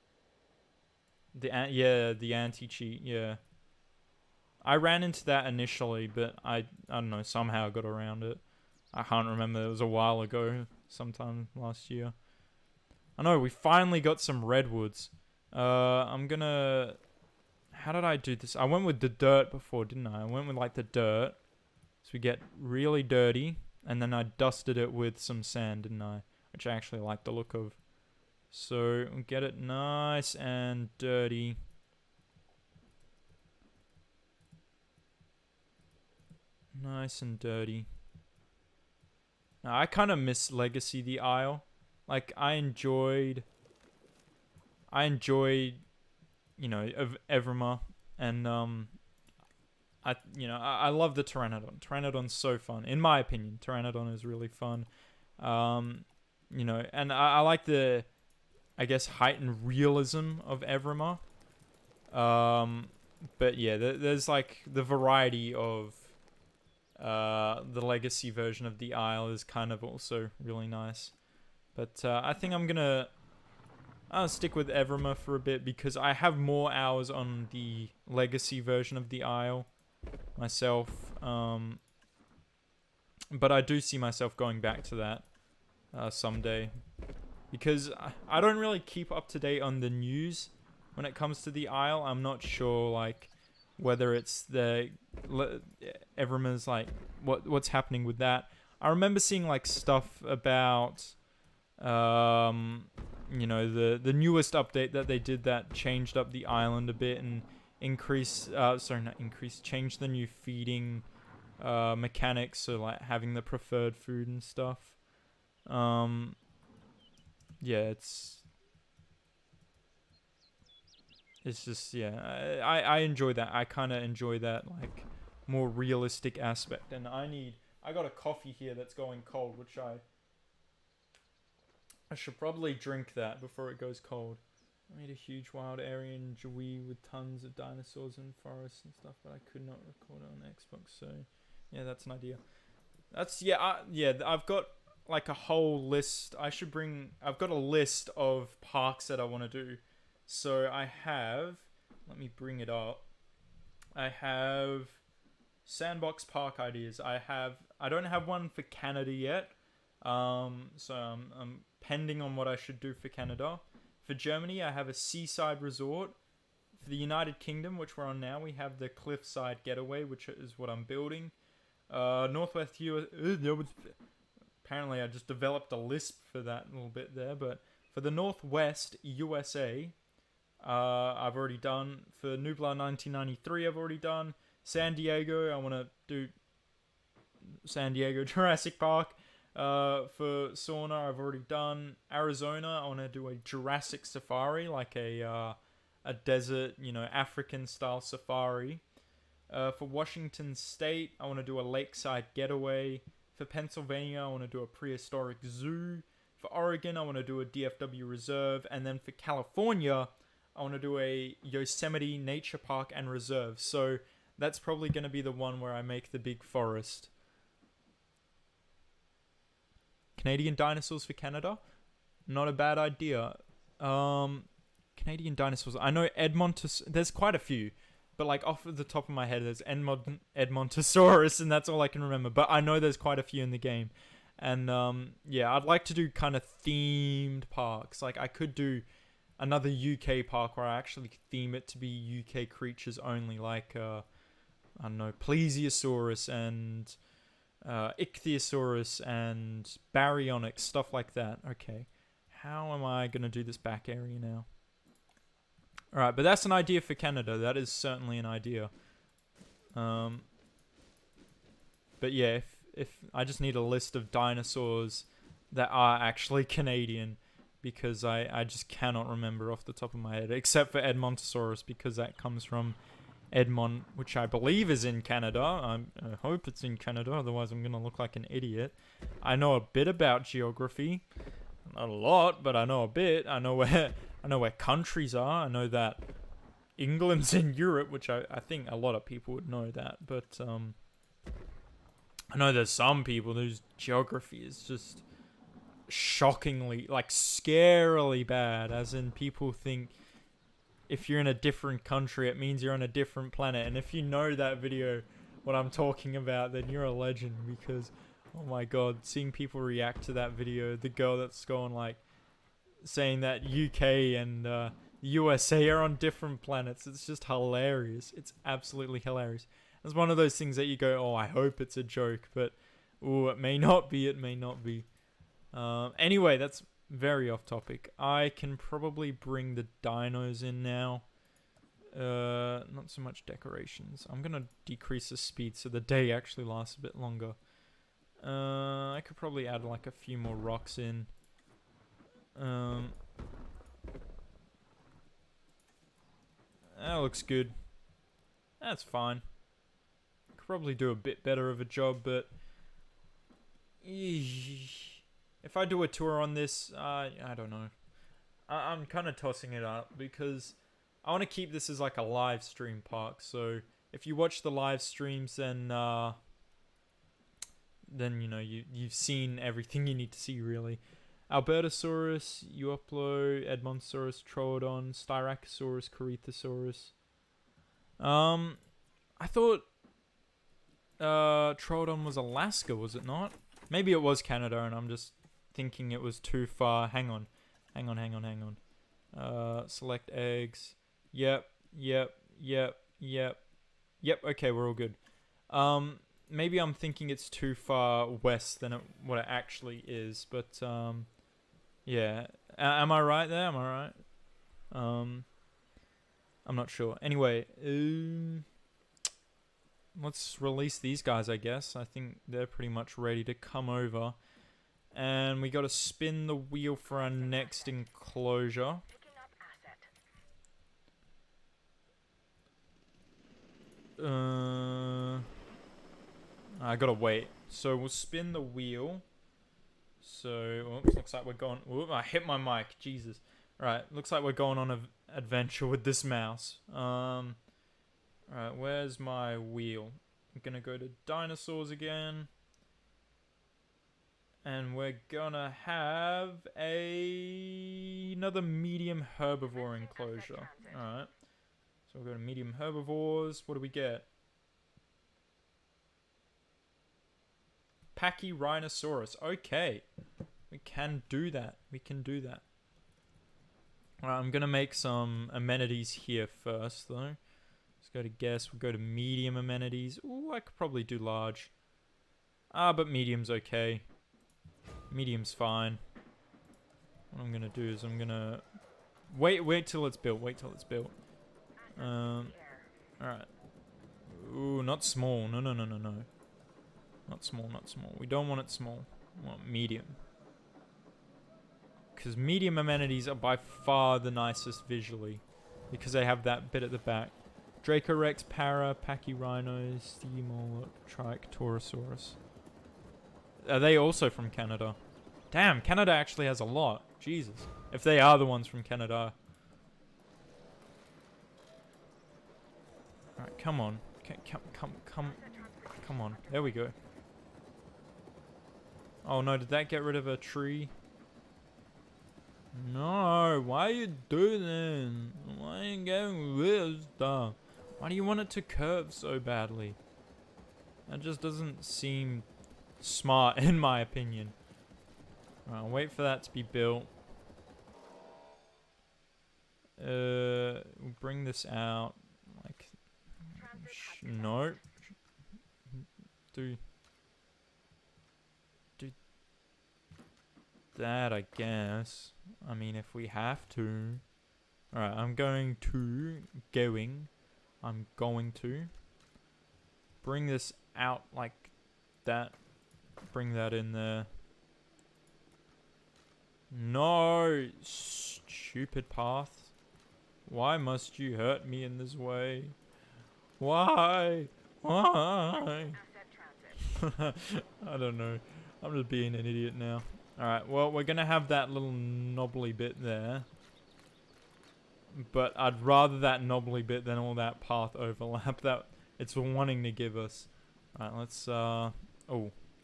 A: The anti-cheat, yeah. I ran into that initially, but I don't know, somehow got around it. I can't remember, it was a while ago, sometime last year. I know, we finally got some redwoods. I'm gonna... How did I do this? I went with the dirt before, didn't I? I went with like the dirt. So we get really dirty. And then I dusted it with some sand, didn't I? Which I actually like the look of. So we get it nice and dirty. Nice and dirty. Now, I kind of miss Legacy the Isle. Like, I enjoyed, you know, of Everma, and I love the Pteranodon. Pteranodon's so fun, in my opinion. Pteranodon is really fun. You know, and I like the, I guess, heightened realism of Everma. But yeah, there's like the variety of the Legacy version of the Isle is kind of also really nice. But I think I'll stick with Everma for a bit because I have more hours on the Legacy version of the Isle myself. But I do see myself going back to that someday. Because I don't really keep up to date on the news when it comes to the Isle. I'm not sure, like, whether it's the Everma's, like, what's happening with that. I remember seeing, like, stuff about, you know, the newest update that they did that changed up the island a bit and changed the new feeding mechanics, so, like, having the preferred food and stuff. Yeah, it's just, yeah, I enjoy that. I kind of enjoy that, like, more realistic aspect. And I got a coffee here that's going cold, which I should probably drink that before it goes cold. I made a huge wild area in Jawi with tons of dinosaurs and forests and stuff, but I could not record it on Xbox, so yeah, that's an idea. I've got like a whole list. I've got a list of parks that I want to do. So I have, let me bring it up. I have sandbox park ideas. I don't have one for Canada yet. So I'm pending on what I should do for Canada. For Germany, I have a seaside resort. For the United Kingdom, which we're on now, we have the cliffside getaway, which is what I'm building. Northwest US. Apparently, I just developed a lisp for that little bit there. But for the Northwest USA, I've already done. For Nublar 1993, I've already done. San Diego, I want to do San Diego Jurassic Park. For Sauna, I've already done. Arizona, I want to do a Jurassic safari, like a desert, you know, African style safari. For Washington State, I want to do a lakeside getaway. For Pennsylvania, I want to do a prehistoric zoo. For Oregon, I want to do a DFW reserve. And then for California, I want to do a Yosemite Nature Park and Reserve. So that's probably going to be the one where I make the big forest. Canadian dinosaurs for Canada? Not a bad idea. Canadian dinosaurs. I know there's quite a few. But like off the top of my head, there's Edmontosaurus, and that's all I can remember. But I know there's quite a few in the game. And yeah, I'd like to do kind of themed parks. Like I could do another UK park where I actually theme it to be UK creatures only. Like, I don't know, Plesiosaurus and Ichthyosaurus and Baryonyx, stuff like that. Okay, how am I going to do this back area now? Alright, but that's an idea for Canada. That is certainly an idea. But yeah, if I just need a list of dinosaurs that are actually Canadian, because I just cannot remember off the top of my head, except for Edmontosaurus, because that comes from Edmont, which I believe is in Canada. I hope it's in Canada, otherwise I'm going to look like an idiot. I know a bit about geography. Not a lot, but I know a bit. I know where countries are. I know that England's in Europe, which I think a lot of people would know that, but I know there's some people whose geography is just shockingly, like scarily bad, as in people think if you're in a different country it means you're on a different planet, and if you know that video, what I'm talking about, then you're a legend, because oh my god, seeing people react to that video, the girl that's going like saying that UK and USA are on different planets, it's just hilarious. It's absolutely hilarious. It's one of those things that you go, oh, I hope it's a joke, but ooh, it may not be, it may not be. Anyway, that's very off topic. I can probably bring the dinos in now. Not so much decorations. I'm gonna decrease the speed so the day actually lasts a bit longer. I could probably add like a few more rocks in. That looks good. That's fine. Could probably do a bit better of a job, but if I do a tour on this, I don't know. I'm kind of tossing it up because I want to keep this as like a live stream park. So if you watch the live streams, then you know you've seen everything you need to see, really. Albertosaurus, Uoplo, Edmontosaurus, Troodon, Styracosaurus, Corythosaurus. I thought Troodon was Alaska, was it not? Maybe it was Canada and I'm just thinking it was too far. Hang on. Select eggs. Yep. Okay, we're all good. Maybe I'm thinking it's too far west than what it actually is, but yeah. Am I right there? Am I right? I'm not sure. Anyway, let's release these guys, I guess. I think they're pretty much ready to come over. And we got to spin the wheel for our next enclosure. I gotta wait. So we'll spin the wheel. So, oops, looks like we're going... Oops, I hit my mic. Jesus. Right, looks like we're going on an adventure with this mouse. Alright, where's my wheel? I'm gonna go to Dinosaurs again. And we're gonna have another medium herbivore enclosure. Alright. So we'll go to medium herbivores. What do we get? Pachyrhinosaurus. Okay. We can do that. Alright, I'm gonna make some amenities here first, though. Let's go to guess. We'll go to medium amenities. Ooh, I could probably do large. But medium's okay. Medium's fine. What I'm gonna do is I'm gonna... Wait till it's built. Alright. Ooh, not small. No. Not small. We don't want it small. We want medium. Because medium amenities are by far the nicest visually. Because they have that bit at the back. Dracorex, Para, Pachyrhinos, Steamol, Trichotorosaurus. Are they also from Canada? Damn, Canada actually has a lot. Jesus. If they are the ones from Canada. Alright, come on. Come on. There we go. Oh no, did that get rid of a tree? No, why are you doing this? Why are you getting rid of stuff? Why do you want it to curve so badly? That just doesn't seem smart, in my opinion. Right, I'll wait for that to be built. We'll bring this out. Like, no. Do that, I guess. I mean, if we have to. Alright, I'm going to bring this out like that. Bring that in there. No! Stupid path. Why must you hurt me in this way? Why? I don't know. I'm just being an idiot now. Alright, well, we're gonna have that little knobbly bit there. but I'd rather that knobbly bit than all that path overlap that it's wanting to give us. Alright, let's, oh,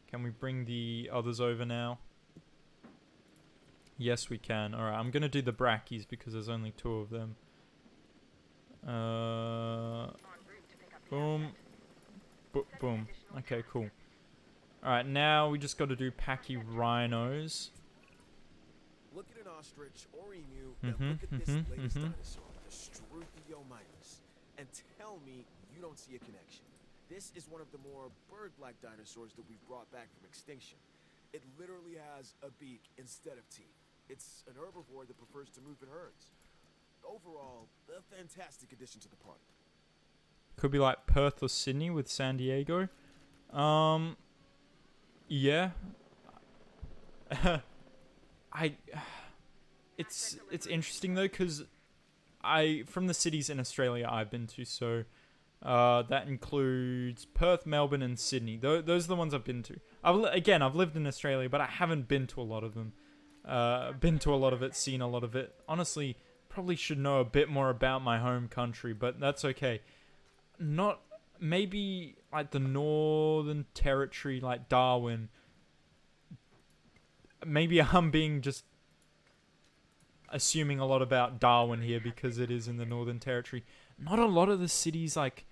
A: can we bring the others over now? Yes, we can. Alright, I'm gonna do the brackies because there's only 2 of them. Boom. Boom. Okay, cool. Alright, now we just gotta do packy rhinos.
C: Look at an ostrich or emu, and look at this latest dinosaur, the Struthiomimus, and tell me you don't see a connection. This is one of the more bird-like dinosaurs that we've brought back from extinction. It literally has a beak instead of teeth. It's an herbivore that prefers to move in herds. Overall, a fantastic addition to the park.
A: Could be like Perth or Sydney with San Diego. Yeah. It's interesting though, because from the cities in Australia I've been to, so that includes Perth, Melbourne, and Sydney. Those are the ones I've been to. I've lived in Australia, but I haven't been to a lot of them. Been to a lot of it, seen a lot of it. Honestly, probably should know a bit more about my home country, but that's okay. Not maybe like the Northern Territory, like Darwin. Maybe I'm being just assuming a lot about Darwin here because it is in the Northern Territory. Not a lot of the cities like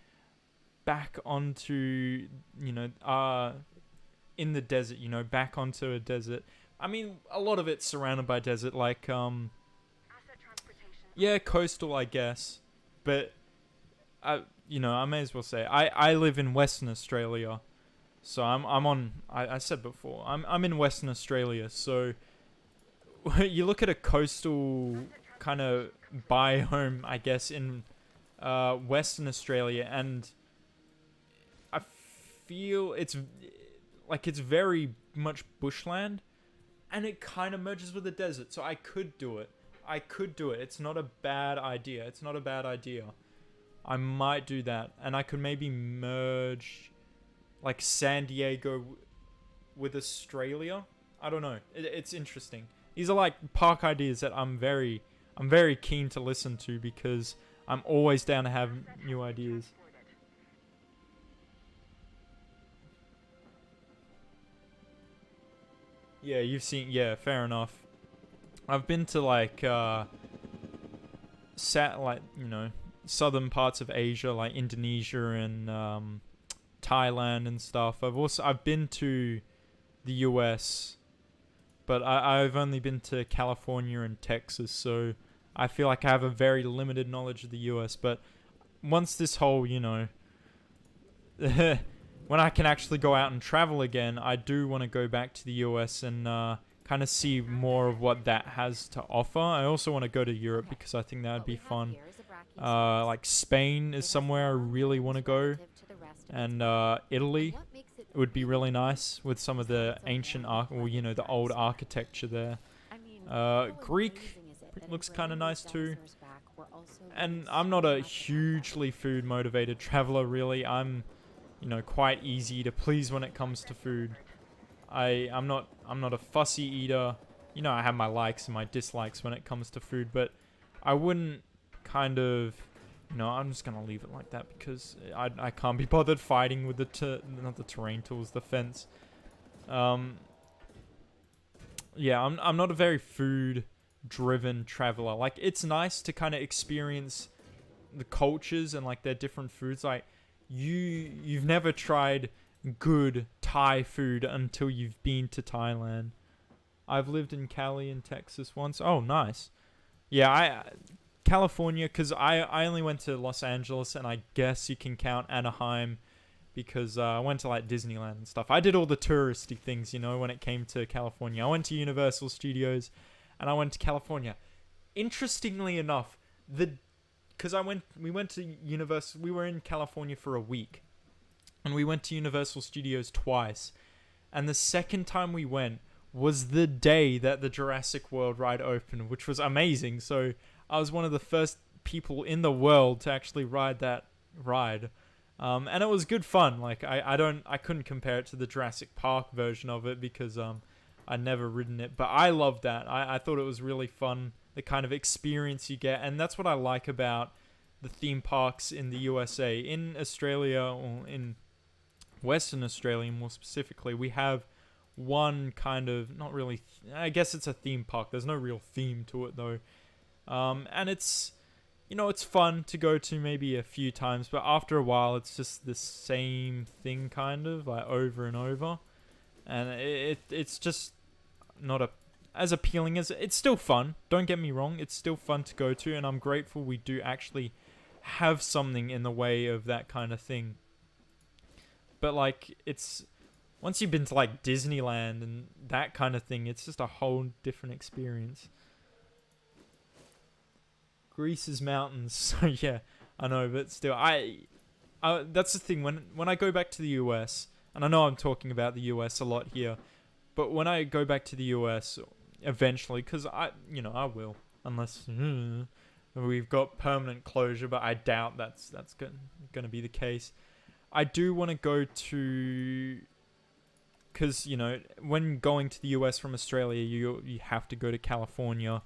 A: back onto, you know, in the desert, you know, back onto a desert. I mean, a lot of it's surrounded by desert, like, yeah, coastal, I guess. But, you know, I may as well say, I live in Western Australia. So I said before, I'm in Western Australia. So, you look at a coastal kind of biome, I guess, in Western Australia, and I feel it's very much bushland, and it kind of merges with the desert. So I could do it. It's not a bad idea. I might do that, and I could maybe merge like San Diego with Australia. I don't know. It's interesting. These are like park ideas that I'm very keen to listen to because I'm always down to have new ideas. Yeah, you've seen. Yeah, fair enough. I've been to like you know, southern parts of Asia, like Indonesia and Thailand and stuff. I've been to the US, but I've only been to California and Texas, so I feel like I have a very limited knowledge of the US. But once this whole, you know, when I can actually go out and travel again, I do want to go back to the US and kind of see more of what that has to offer. I also want to go to Europe because I think that would be fun. Like Spain is somewhere I really want to go, and Italy would be really nice with some of the ancient the old architecture there. Greek looks kind of nice too. And I'm not a hugely food motivated traveler really. I'm, you know, quite easy to please when it comes to food. I'm not a fussy eater. You know, I have my likes and my dislikes when it comes to food, but I wouldn't kind of, you know, I'm just gonna leave it like that because I can't be bothered fighting with not the terrain tools, the fence. Yeah, I'm not a very food driven traveler. Like, it's nice to kind of experience the cultures and like their different foods. Like, you've never tried good Thai food until you've been to Thailand. I've lived in Cali in Texas once. Oh, nice. Yeah, California, because I only went to Los Angeles, and I guess you can count Anaheim because I went to like Disneyland and stuff. I did all the touristy things, you know, when it came to California. I went to Universal Studios, and I went to California. Interestingly enough, because we went to Universal. We were in California for a week, and we went to Universal Studios twice. And the second time we went was the day that the Jurassic World ride opened, which was amazing. So I was one of the first people in the world to actually ride that ride. And it was good fun. Like, I couldn't compare it to the Jurassic Park version of it because I'd never ridden it. But I loved that. I thought it was really fun. the kind of experience you get. And that's what I like about the theme parks in the USA. In Australia, or in Western Australia more specifically, we have one kind of, not really, I guess it's a theme park. There's no real theme to it though. And it's, it's fun to go to maybe a few times, but after a while it's just the same thing kind of, like over and over. And it's just not as appealing as, it's still fun. Don't get me wrong. It's still fun to go to, and I'm grateful we do actually have something in the way of that kind of thing. But like, it's, once you've been to like Disneyland and that kind of thing, it's just a whole different experience. Greece's mountains. So yeah, I know, but still, I that's the thing, when I go back to the US, and I know I'm talking about the US a lot here, but when I go back to the US eventually, because I will, unless we've got permanent closure, but I doubt that's going to be the case. I do want to go to, because when going to the US from Australia, you have to go to California.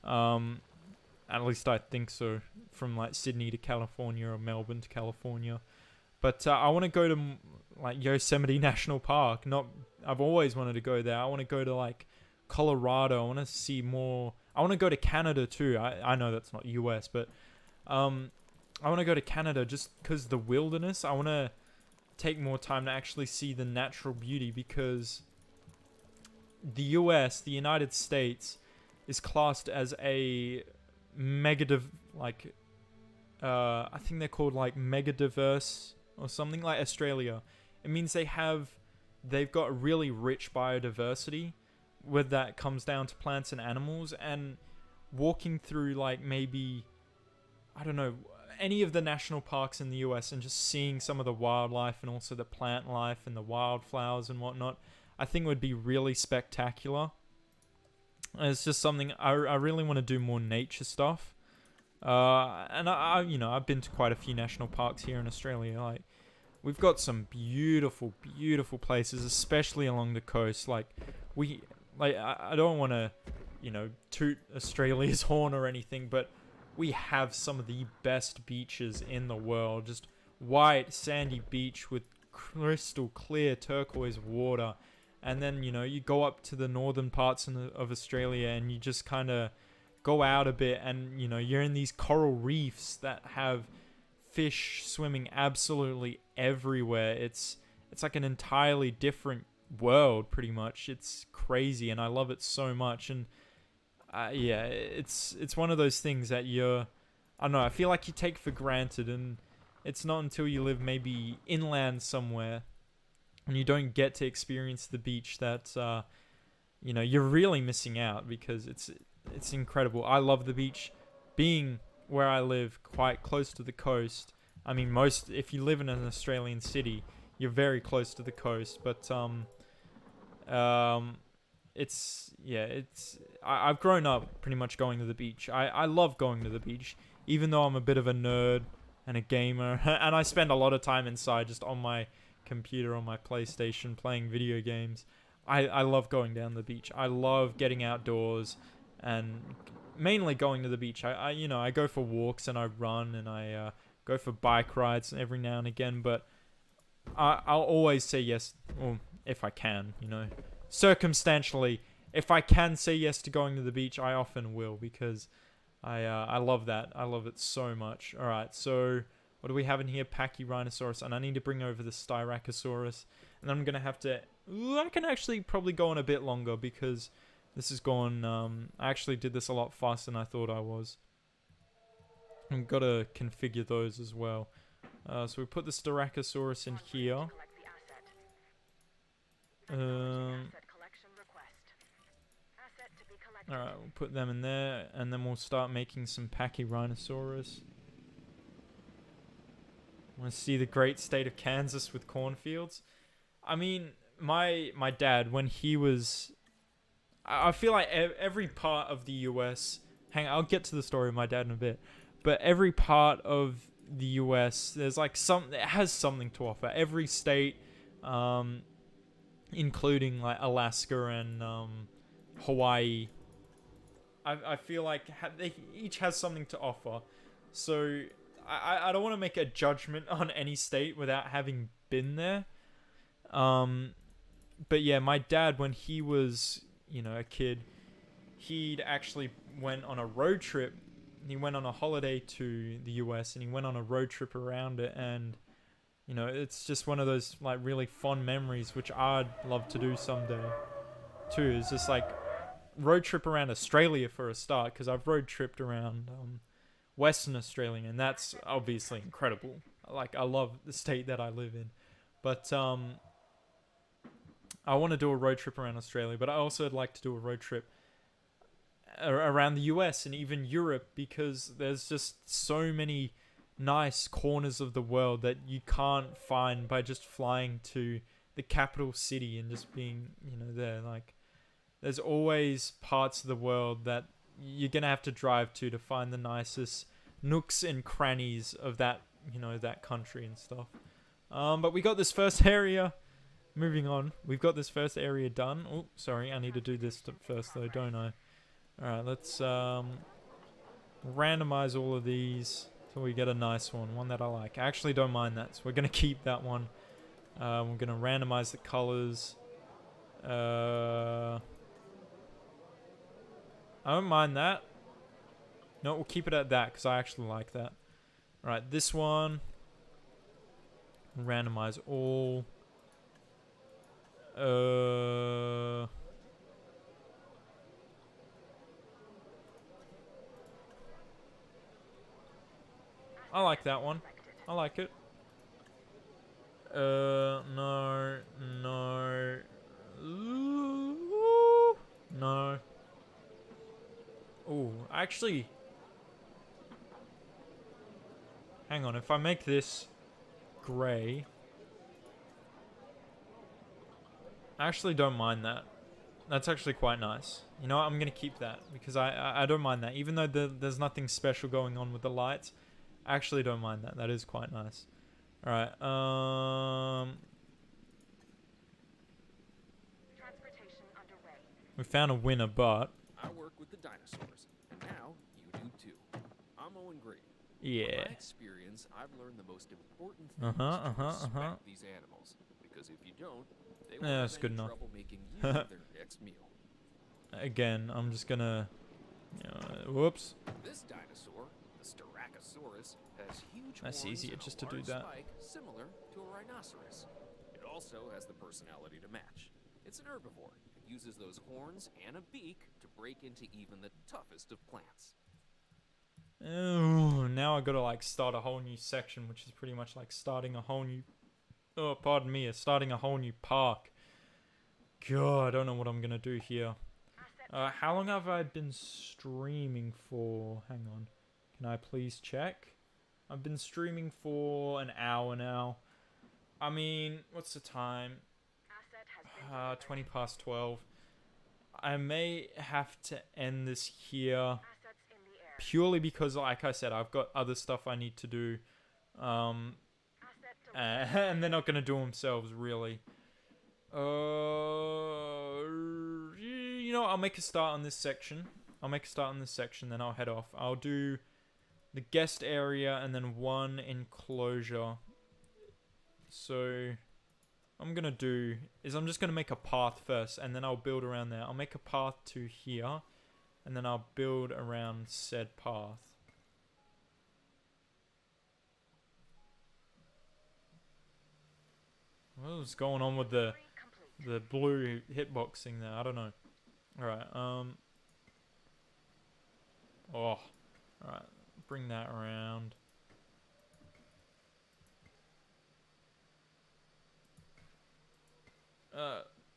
A: At least I think so, from like Sydney to California or Melbourne to California. But I want to go to like Yosemite National Park. I've always wanted to go there. I want to go to like Colorado. I want to see more. I want to go to Canada too. I know that's not US, but I want to go to Canada just because the wilderness. I want to take more time to actually see the natural beauty, because the US, the United States, is classed as a I think they're called like mega diverse or something, like Australia. It means they've got really rich biodiversity, whether that comes down to plants and animals. And walking through like maybe, I don't know, any of the national parks in the US and just seeing some of the wildlife and also the plant life and the wildflowers and whatnot, I think would be really spectacular. And it's just something I really want to do, more nature stuff. And I've been to quite a few national parks here in Australia. Like, we've got some beautiful, beautiful places, especially along the coast. I don't want to, toot Australia's horn or anything, but we have some of the best beaches in the world. Just white, sandy beach with crystal clear turquoise water. And then, you go up to the northern parts of Australia and you just kind of go out a bit and, you're in these coral reefs that have fish swimming absolutely everywhere. It's like an entirely different world, pretty much. It's crazy, and I love it so much. And it's one of those things that I don't know, I feel like you take for granted, and it's not until you live maybe inland somewhere and you don't get to experience the beach that you're really missing out, because it's incredible. I love the beach. Being where I live, quite close to the coast. I mean, if you live in an Australian city, you're very close to the coast. But I've grown up pretty much going to the beach. I love going to the beach, even though I'm a bit of a nerd and a gamer, and I spend a lot of time inside just on my computer, on my PlayStation, playing video games. I love going down the beach. I love getting outdoors and mainly going to the beach. I go for walks and I run and I go for bike rides every now and again, but I'll always say yes, or if I can, circumstantially, if I can say yes to going to the beach, I often will, because I love that. I love it so much. All right, so what do we have in here? Pachyrhinosaurus, and I need to bring over the Styracosaurus, and then I'm gonna have to. I can actually probably go on a bit longer, because this is gone. I actually did this a lot faster than I thought I was. I've got to configure those as well. So we put the Styracosaurus in here. Alright, we'll put them in there, and then we'll start making some Pachyrhinosaurus. Want to see the great state of Kansas with cornfields? I mean, my dad, when he was... I feel like every part of the US... I'll get to the story of my dad in a bit. But every part of the US, there's like it has something to offer. Every state, including like Alaska and Hawaii. I feel like they each has something to offer. So I don't want to make a judgment on any state without having been there. But yeah, my dad, when he was, a kid, he'd actually went on a road trip. He went on a holiday to the US and he went on a road trip around it, and it's just one of those like really fond memories which I'd love to do someday too. It's just like road trip around Australia for a start, because I've road tripped around Western Australia, and that's obviously incredible. Like, I love the state that I live in, but I want to do a road trip around Australia, but I also would like to do a road trip around the US and even Europe, because there's just so many nice corners of the world that you can't find by just flying to the capital city and just being, there. Like, there's always parts of the world that you're gonna have to drive to find the nicest nooks and crannies of that, that country and stuff. But we got this first area. Moving on, we've got this first area done. Oh, sorry, I need to do this first though, don't I? Alright, let's randomize all of these so we get a nice one that I like. I actually don't mind that, so we're going to keep that one. We're going to randomize the colors. I don't mind that. No, we'll keep it at that because I actually like that. Alright, this one. Randomize all. I like that one. I like it. No. No. Ooh, actually. Hang on, if I make this grey. I actually don't mind that. That's actually quite nice. You know what? I'm going to keep that because I don't mind that. Even though there's nothing special going on with the lights, I actually don't mind that. That is quite nice. Alright,
D: Transportation underway.
A: we found a winner, but
C: I work with the dinosaurs, and now you do too. I'm Owen Green.
A: yeah.
C: From my experience, I've learned the most important thing is to respect these animals, because if you don't, they will
A: Yeah, that's
C: have
A: good
C: any
A: enough.
C: trouble making you their next meal.
A: Again, I'm just gonna. Whoops.
C: This dinosaur, the Styracosaurus, has huge
A: That's
C: horns
A: easier
C: and
A: just
C: a
A: to do
C: large
A: that.
C: spike similar to a rhinoceros. It also has the personality to match. It's an herbivore. It uses those horns and a beak to break into even the toughest of plants.
A: Oh, now I gotta like start a whole new section, which is pretty much like starting a whole new. Oh, pardon me, starting a whole new park. God, I don't know what I'm gonna do here. How long have I been streaming for? Hang on. Can I please check? I've been streaming for an hour now. I mean, what's the time? 20 past 12. I may have to end this here
D: Assets in the air.
A: purely because, like I said, I've got other stuff I need to do.
D: Asset
A: And they're not going to do themselves, really. You know what? I'll make a start on this section. Then I'll head off. I'll do the guest area and then one enclosure. So, I'm going to do is I'm just going to make a path first, and then I'll build around there. I'll make a path to here, and then I'll build around said path. What's going on with the blue hitboxing there? I don't know. Alright, alright, bring that around.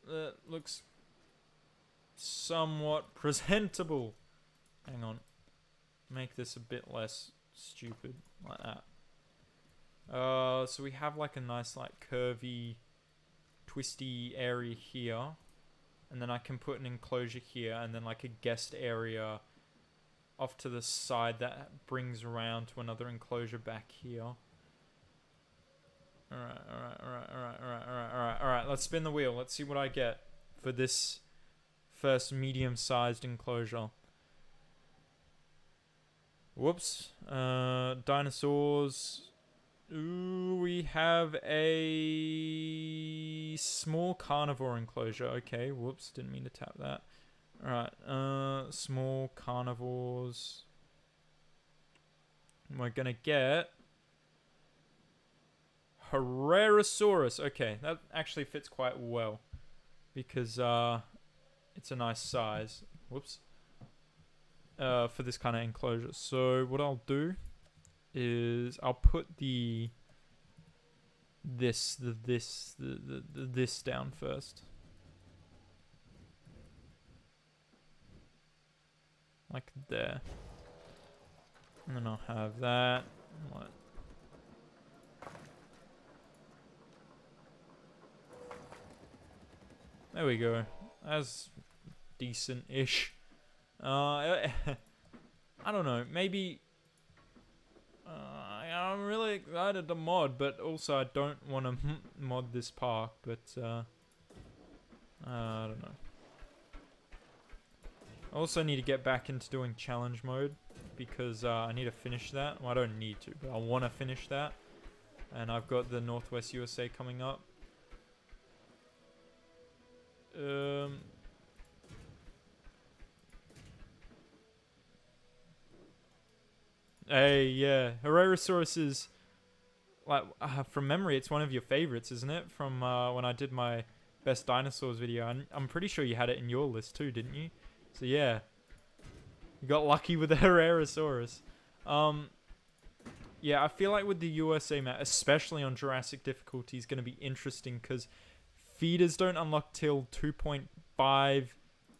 A: That looks somewhat presentable. Hang on. Make this a bit less stupid, like that. So we have like a nice like curvy, twisty area here, and then I can put an enclosure here, and then like a guest area off to the side that brings around to another enclosure back here. Alright, let's spin the wheel. Let's see what I get for this first medium-sized enclosure. Whoops. Dinosaurs. Ooh, we have a small carnivore enclosure. Okay, whoops, didn't mean to tap that. Alright, small carnivores. We're gonna get Herrerasaurus. Okay, that actually fits quite well because it's a nice size. Whoops. For this kind of enclosure. So what I'll do is I'll put this down first. Like there. And then I'll have that. What? There we go. That's decent-ish. I don't know. Maybe I'm really excited to mod, but also I don't want to mod this park. But I don't know. I also need to get back into doing challenge mode because I need to finish that. Well, I don't need to, but I want to finish that. And I've got the Northwest USA coming up. Hey, yeah, Herrerasaurus is like from memory, it's one of your favorites, isn't it? From when I did my best dinosaurs video, and I'm pretty sure you had it in your list too, didn't you? So yeah, you got lucky with the Herrerasaurus. Yeah, I feel like with the USA map, especially on Jurassic difficulty, is going to be interesting because feeders don't unlock till 2.5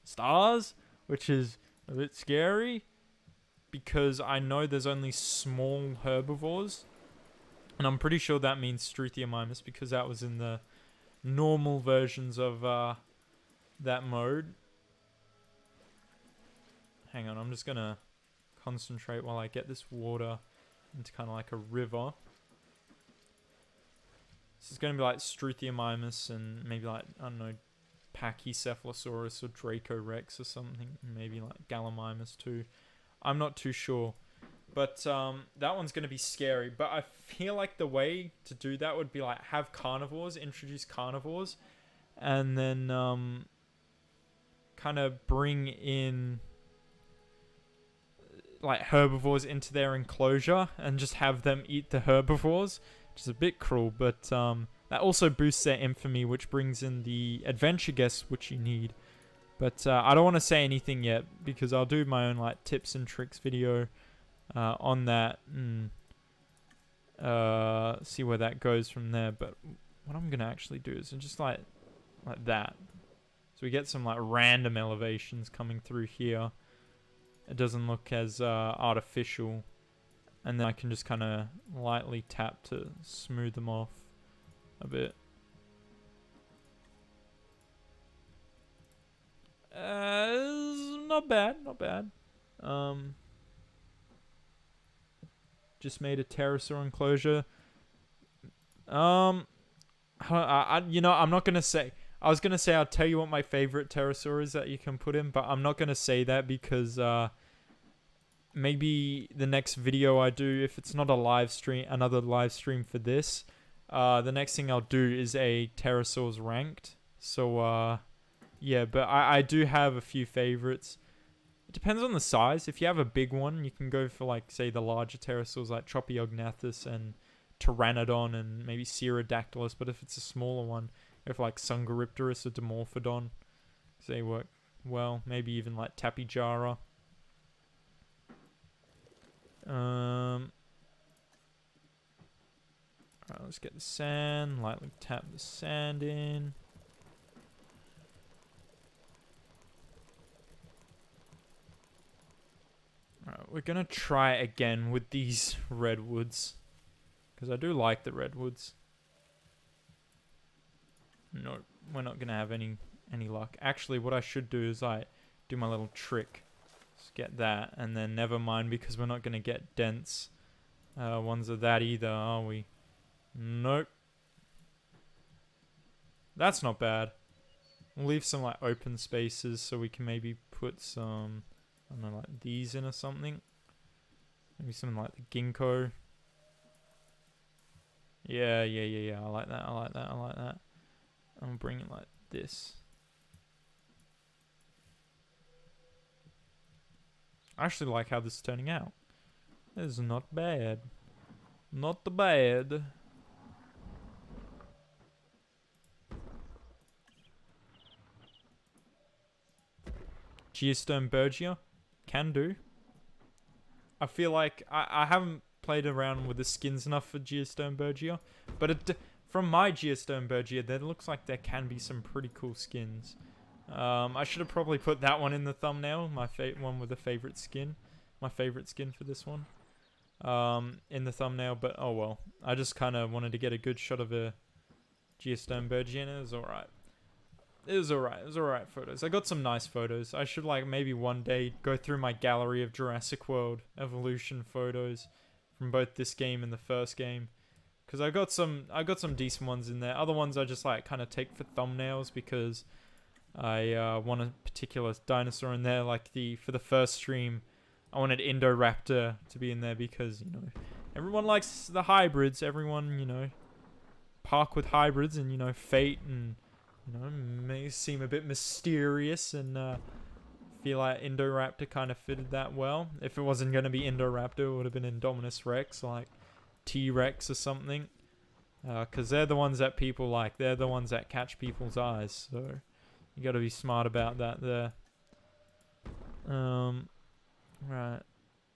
A: stars, which is a bit scary because I know there's only small herbivores, and I'm pretty sure that means Struthiomimus because that was in the normal versions of that mode. Hang on, I'm just going to concentrate while I get this water into kind of like a river. This is going to be like Struthiomimus and maybe like, I don't know, Pachycephalosaurus or Dracorex or something. Maybe like Gallimimus too. I'm not too sure. But that one's going to be scary. But I feel like the way to do that would be like have carnivores, introduce carnivores, and then kind of bring in like herbivores into their enclosure and just have them eat the herbivores, which is a bit cruel, but that also boosts their infamy, which brings in the adventure guests which you need. But I don't want to say anything yet because I'll do my own like tips and tricks video on that and see where that goes from there. But what I'm gonna actually do is just like that, so we get some like random elevations coming through here. It doesn't look as artificial, and then I can just kind of lightly tap to smooth them off a bit. Not bad, not bad. Just made a pterosaur enclosure. You know, I'm not gonna say. I was gonna say I'll tell you what my favorite pterosaur is that you can put in, but I'm not gonna say that because maybe the next video I do, if it's not a live stream, another live stream for this, the next thing I'll do is a pterosaurs ranked. So yeah, but I do have a few favorites. It depends on the size. If you have a big one, you can go for like say the larger pterosaurs like Tropiognathus and Pteranodon and maybe Cerodactylus. But if it's a smaller one, if like Sungaripterus or Dimorphodon, they work well. Maybe even like Tapijara. Alright, let's get the sand. Lightly tap the sand in. Alright, we're gonna try again with these redwoods, because I do like the redwoods. No, we're not gonna have any luck. Actually, what I should do is I do my little trick. Just get that, and then never mind, because we're not gonna get dense ones of that either, are we? Nope. That's not bad. We'll leave some like open spaces so we can maybe put some, I don't know, like these in or something. Maybe something like the ginkgo. Yeah. I like that. I'll bring it like this. I actually like how this is turning out. This is not bad. Not bad. Geostone Bergia. Can do. I feel like I haven't played around with the skins enough for Geostone Bergia, but from my Geostone Bergia, there looks like there can be some pretty cool skins. I should have probably put that one in the thumbnail, my one with the favorite skin. My favorite skin for this one. In the thumbnail, but oh well. I just kind of wanted to get a good shot of a Geostone Bergia, and it was alright. It was alright photos. I got some nice photos. I should like maybe one day go through my gallery of Jurassic World Evolution photos from both this game and the first game, because I got some decent ones in there. Other ones I just like kind of take for thumbnails because I want a particular dinosaur in there. Like for the first stream, I wanted Indoraptor to be in there because, you know, everyone likes the hybrids. Everyone, you know, park with hybrids, and, you know, Fate and, you know, may seem a bit mysterious, and feel like Indoraptor kind of fitted that well. If it wasn't going to be Indoraptor, it would have been Indominus Rex, like T-Rex or something. Because they're the ones that people like. They're the ones that catch people's eyes. So you got to be smart about that there. Right.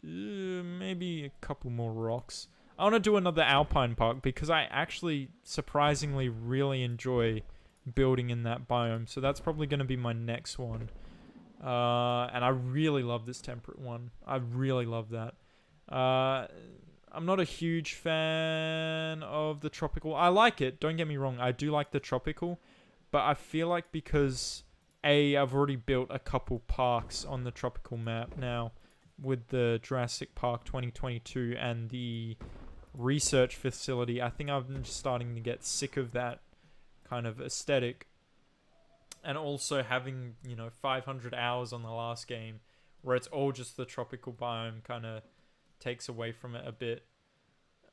A: Maybe a couple more rocks. I want to do another alpine park because I actually surprisingly really enjoy building in that biome. So that's probably going to be my next one. And I really love this temperate one. I really love that. I'm not a huge fan of the tropical. I like it. Don't get me wrong. I do like the tropical. But I feel like because I've already built a couple parks on the tropical map now with the Jurassic Park 2022 and the research facility. I think I'm just starting to get sick of that kind of aesthetic. And also having, you know, 500 hours on the last game where it's all just the tropical biome kind of takes away from it a bit.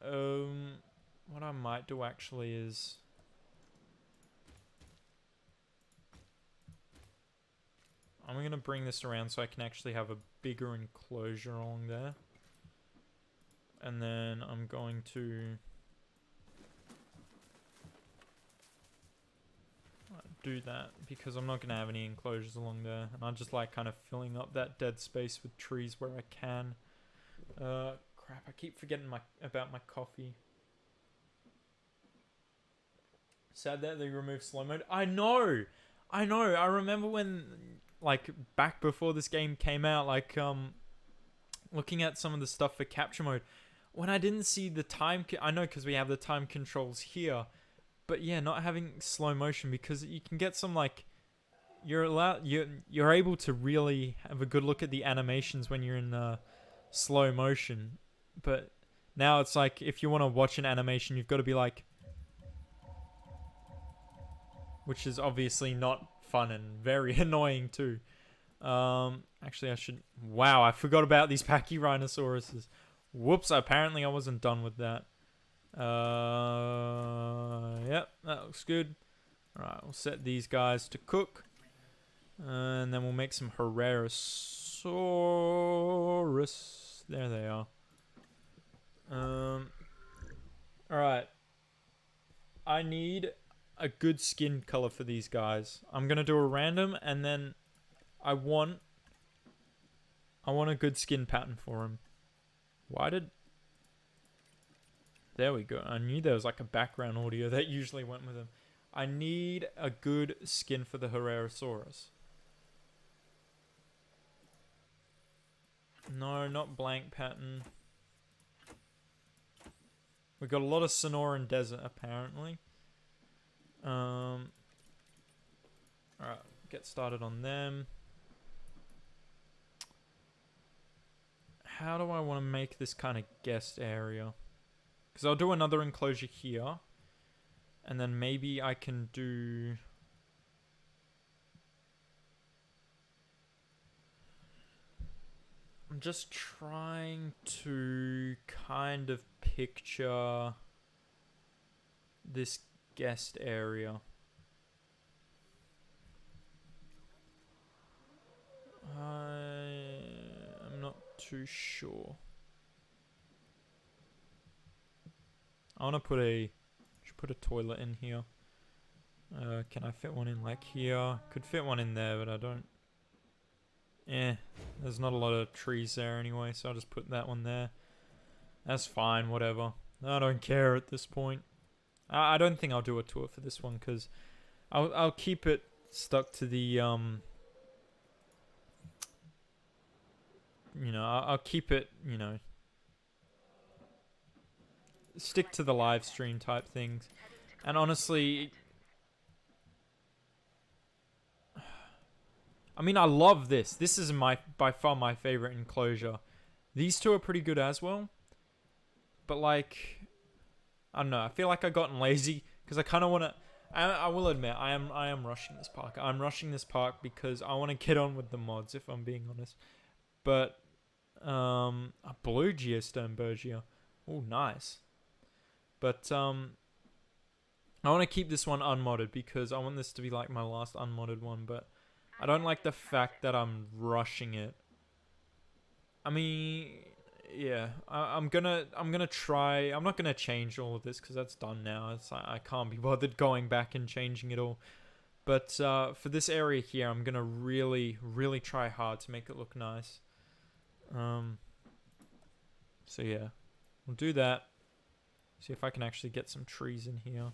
A: What I might do actually is I'm going to bring this around so I can actually have a bigger enclosure along there. And then I'm going to do that because I'm not going to have any enclosures along there. And I just like kind of filling up that dead space with trees where I can. Crap, I keep forgetting about my coffee. Sad that they removed slow mode. I know. I remember when, like, back before this game came out, like, looking at some of the stuff for capture mode, when I didn't see the time, I know because we have the time controls here, but yeah, not having slow motion, because you can get some, like, you're able to really have a good look at the animations when you're in slow motion, but now it's like, if you want to watch an animation, you've got to be like, which is obviously not fun and very annoying too. Actually, I should... Wow, I forgot about these Pachyrhinosauruses. Whoops, apparently I wasn't done with that. Yep, that looks good. Alright, we'll set these guys to cook. And then we'll make some Herrerasaurus. There they are. Alright. I need a good skin color for these guys. I'm gonna do a random, and then I want a good skin pattern for him. There we go. I knew there was like a background audio that usually went with him. I need a good skin for the Herrerasaurus. No, not blank pattern. We got a lot of Sonoran Desert apparently. Alright, get started on them. How do I want to make this kind of guest area? Because I'll do another enclosure here. And then maybe I can do... I'm just trying to kind of picture this guest area. I'm not too sure. I want to put a toilet in here. Can I fit one in like here? Could fit one in there, but I don't. There's not a lot of trees there anyway, so I'll just put that one there. That's fine, whatever. I don't care at this point. I don't think I'll do a tour for this one because I'll keep it stuck to the you know, I'll keep it, you know, stick to the live stream type things. And honestly, I mean, I love this. This is by far my favorite enclosure. These two are pretty good as well. But like, I don't know. I feel like I've gotten lazy because I kind of want to. I will admit, I am rushing this park. I'm rushing this park because I want to get on with the mods, if I'm being honest. But a blue geostone Bergia. Oh, nice. But I want to keep this one unmodded because I want this to be like my last unmodded one. But I don't like the fact that I'm rushing it. I mean, yeah, I'm gonna try. I'm not gonna change all of this because that's done now. It's I can't be bothered going back and changing it all. But for this area here, I'm gonna really try hard to make it look nice. So yeah, we'll do that. See if I can actually get some trees in here.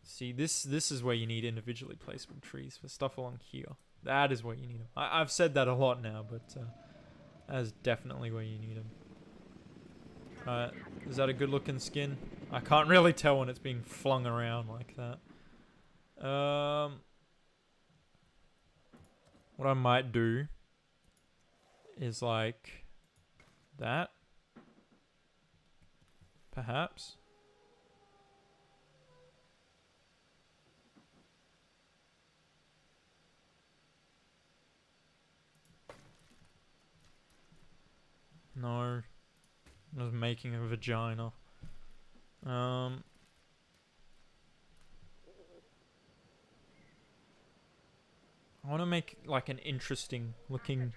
A: See, this is where you need individually placed trees for stuff along here. That is where you need them. I've said that a lot now, but that is definitely where you need them. Alright, is that a good looking skin? I can't really tell when it's being flung around like that. What I might do is like that. Perhaps. No. I was making a vagina. I want to make like an interesting looking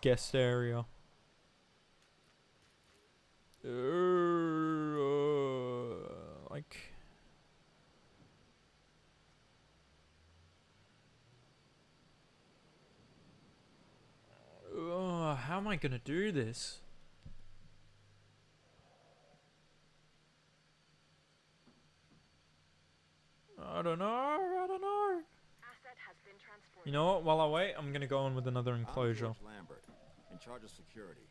A: guest area. Like how am I gonna do this? I don't know. You know what? While I wait, I'm gonna go on with another enclosure.
C: I'm George Lambert, in charge of security.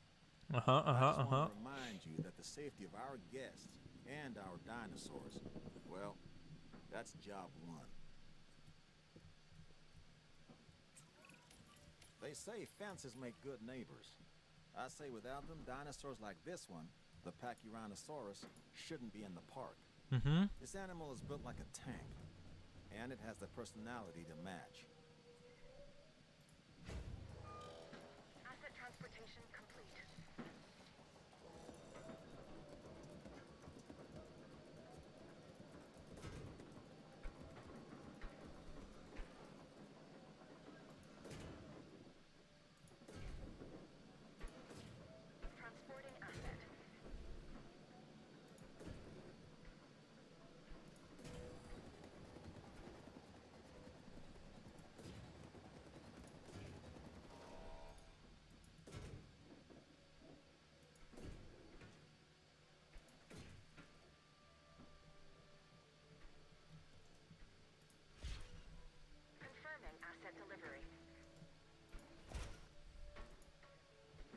C: I just want to remind you that the safety of our guests and our dinosaurs, well, that's job one. They say fences make good neighbors. I say without them, dinosaurs like this one, the Pachyrhinosaurus, shouldn't be in the park. This animal is built like a tank, and it has the personality to match.
D: Asset transportation complete. Transporting asset. Confirming asset delivery.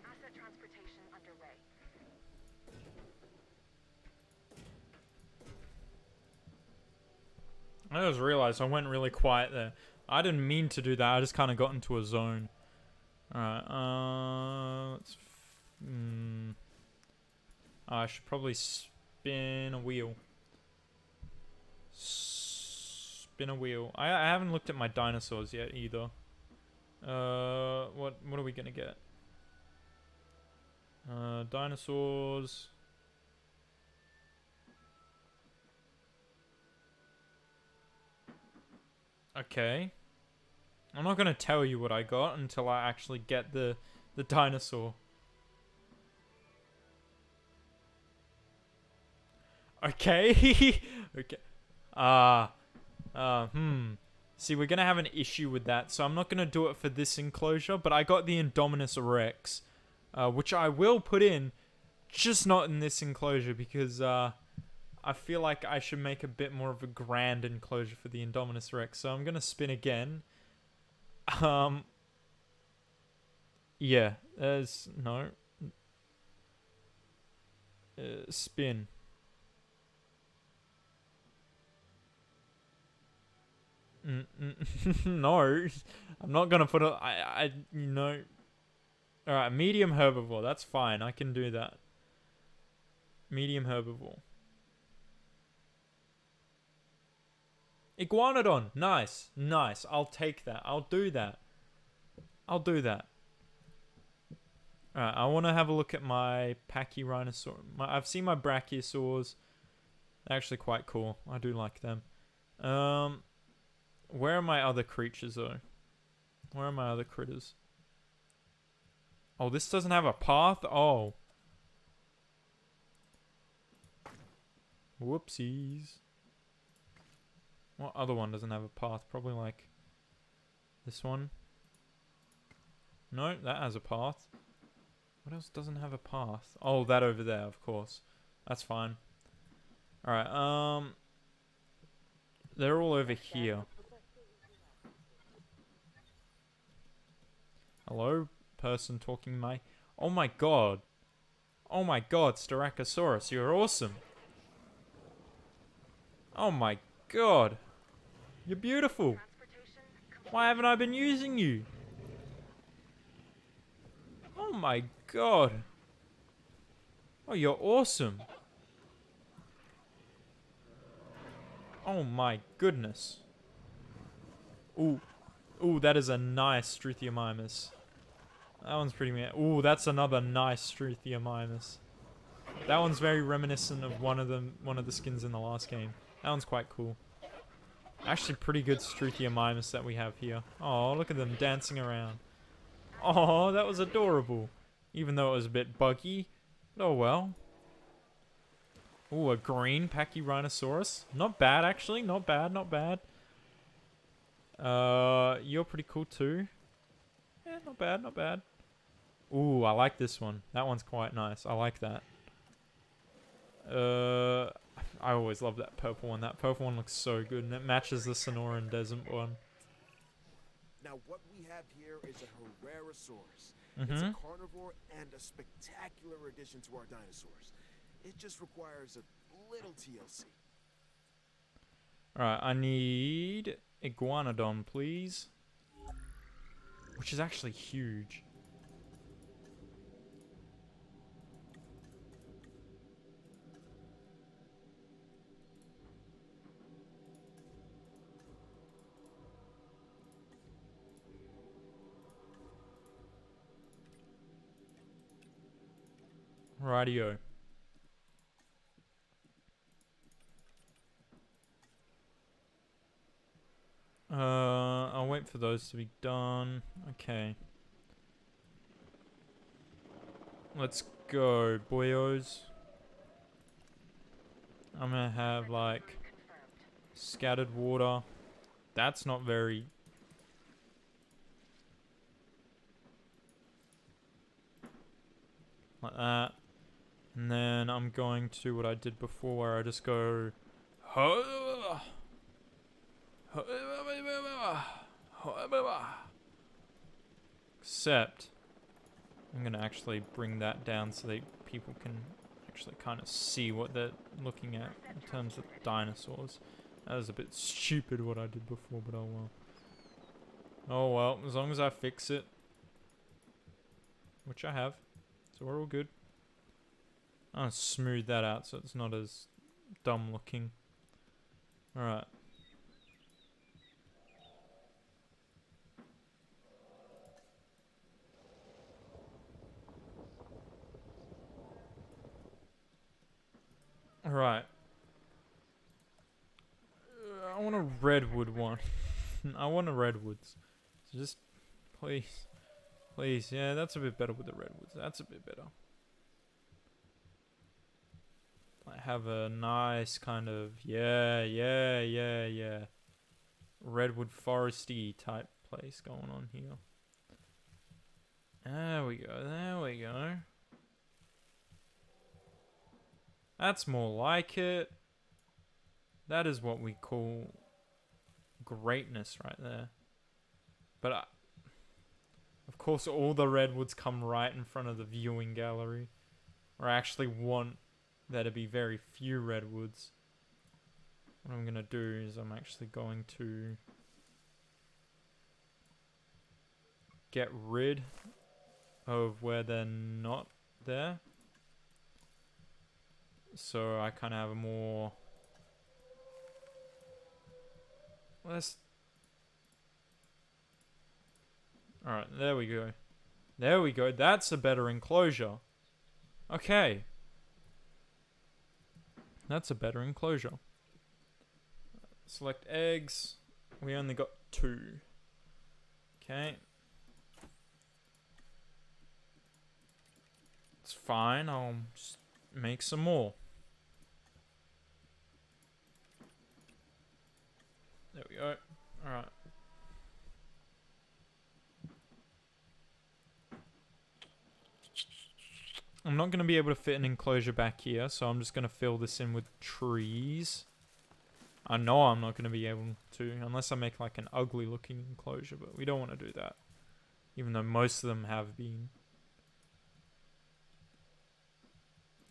D: Asset transportation underway.
A: I just realized I went really quiet there. I didn't mean to do that. I just kind of got into a zone. Alright, let's... I should probably spin a wheel. Spin a wheel. I haven't looked at my dinosaurs yet either. What are we gonna get? Dinosaurs. Okay. I'm not gonna tell you what I got until I actually get the dinosaur. Okay. Okay. See, we're gonna have an issue with that, so I'm not gonna do it for this enclosure, but I got the Indominus Rex, which I will put in, just not in this enclosure, because, I feel like I should make a bit more of a grand enclosure for the Indominus Rex, so I'm gonna spin again. Yeah, there's, no. Spin. No, I'm not gonna put it. You know. All right, medium herbivore. That's fine. I can do that. Medium herbivore. Iguanodon. Nice, nice. I'll take that. I'll do that. I'll do that. All right, I want to have a look at my Pachyrhinosaur. I've seen my Brachiosaurs. They're actually quite cool. I do like them. Where are my other creatures, though? Where are my other critters? Oh, this doesn't have a path? Oh. Whoopsies. What other one doesn't have a path? Probably like this one. No, that has a path. What else doesn't have a path? Oh, that over there, of course. That's fine. Alright, they're all over here. Hello? Person talking my... Oh my god. Oh my god, Styracosaurus, you're awesome. Oh my god. You're beautiful. Why haven't I been using you? Oh my god. Oh, you're awesome. Oh my goodness. Ooh. Ooh, that is a nice Struthiomimus. That one's pretty mad. Ooh, that's another nice Struthiomimus. That one's very reminiscent of one of the skins in the last game. That one's quite cool. Actually pretty good Struthiomimus that we have here. Oh, look at them dancing around. Oh, that was adorable. Even though it was a bit buggy. But oh well. Ooh, a green Pachyrhinosaurus. Not bad, actually. Not bad, not bad. You're pretty cool too. Yeah, not bad, not bad. Ooh, I like this one. That one's quite nice. I like that. I always love that purple one. That purple one looks so good, and it matches the Sonoran Desert one.
C: Now, what we have here is a Herrerasaurus. It's a carnivore and a spectacular addition to our dinosaurs. It just requires a little TLC.
A: Alright, I need Iguanodon, please. Which is actually huge. Rightio. I'll wait for those to be done. Okay. Let's go, boyos. I'm gonna have, like, scattered water. That's not very... like that. And then I'm going to what I did before, where I just go... Except, I'm going to actually bring that down so that people can actually kind of see what they're looking at in terms of dinosaurs. That was a bit stupid what I did before, but oh well. Oh well, as long as I fix it. Which I have. So we're all good. I'll smooth that out so it's not as dumb looking. Alright. Right. I want a redwood one. I want a redwoods. So just, please. Please. Yeah, that's a bit better with the redwoods. That's a bit better. I have a nice kind of, yeah. Redwood foresty type place going on here. There we go. That's more like it. That is what we call greatness right there. But of course all the redwoods come right in front of the viewing gallery. Or I actually want there to be very few redwoods. What I'm going to do is I'm actually going to get rid of where they're not there. So I kind of have a more... Alright, there we go. There we go. That's a better enclosure. Okay. That's a better enclosure. Select eggs. We only got 2. Okay. It's fine. I'll just make some more. There we go. Alright. I'm not going to be able to fit an enclosure back here, so I'm just going to fill this in with trees. I know I'm not going to be able to, unless I make like an ugly looking enclosure, but we don't want to do that. Even though most of them have been.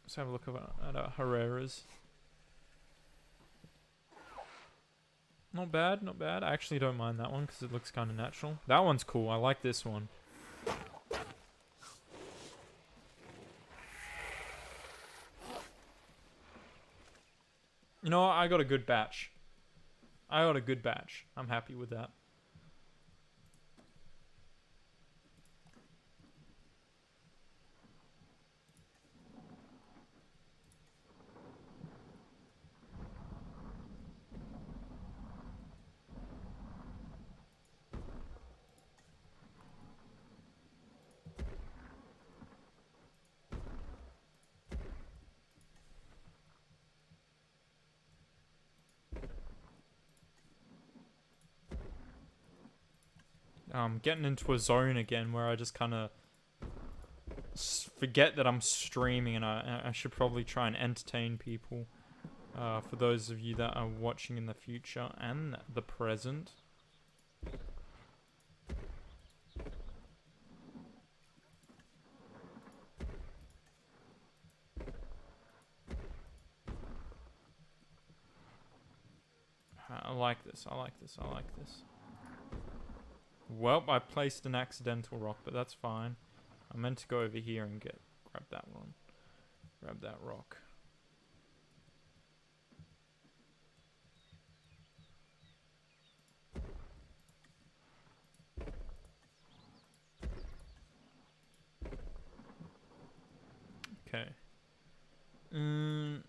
A: Let's have a look at our Herrera's. Not bad, not bad. I actually don't mind that one because it looks kind of natural. That one's cool. I like this one. You know what? I got a good batch. I'm happy with that. Getting into a zone again where I just kind of forget that I'm streaming, and I should probably try and entertain people. For those of you that are watching in the future and the present. I like this. Well, I placed an accidental rock, but that's fine. I meant to go over here and grab that one. Grab that rock. Okay. I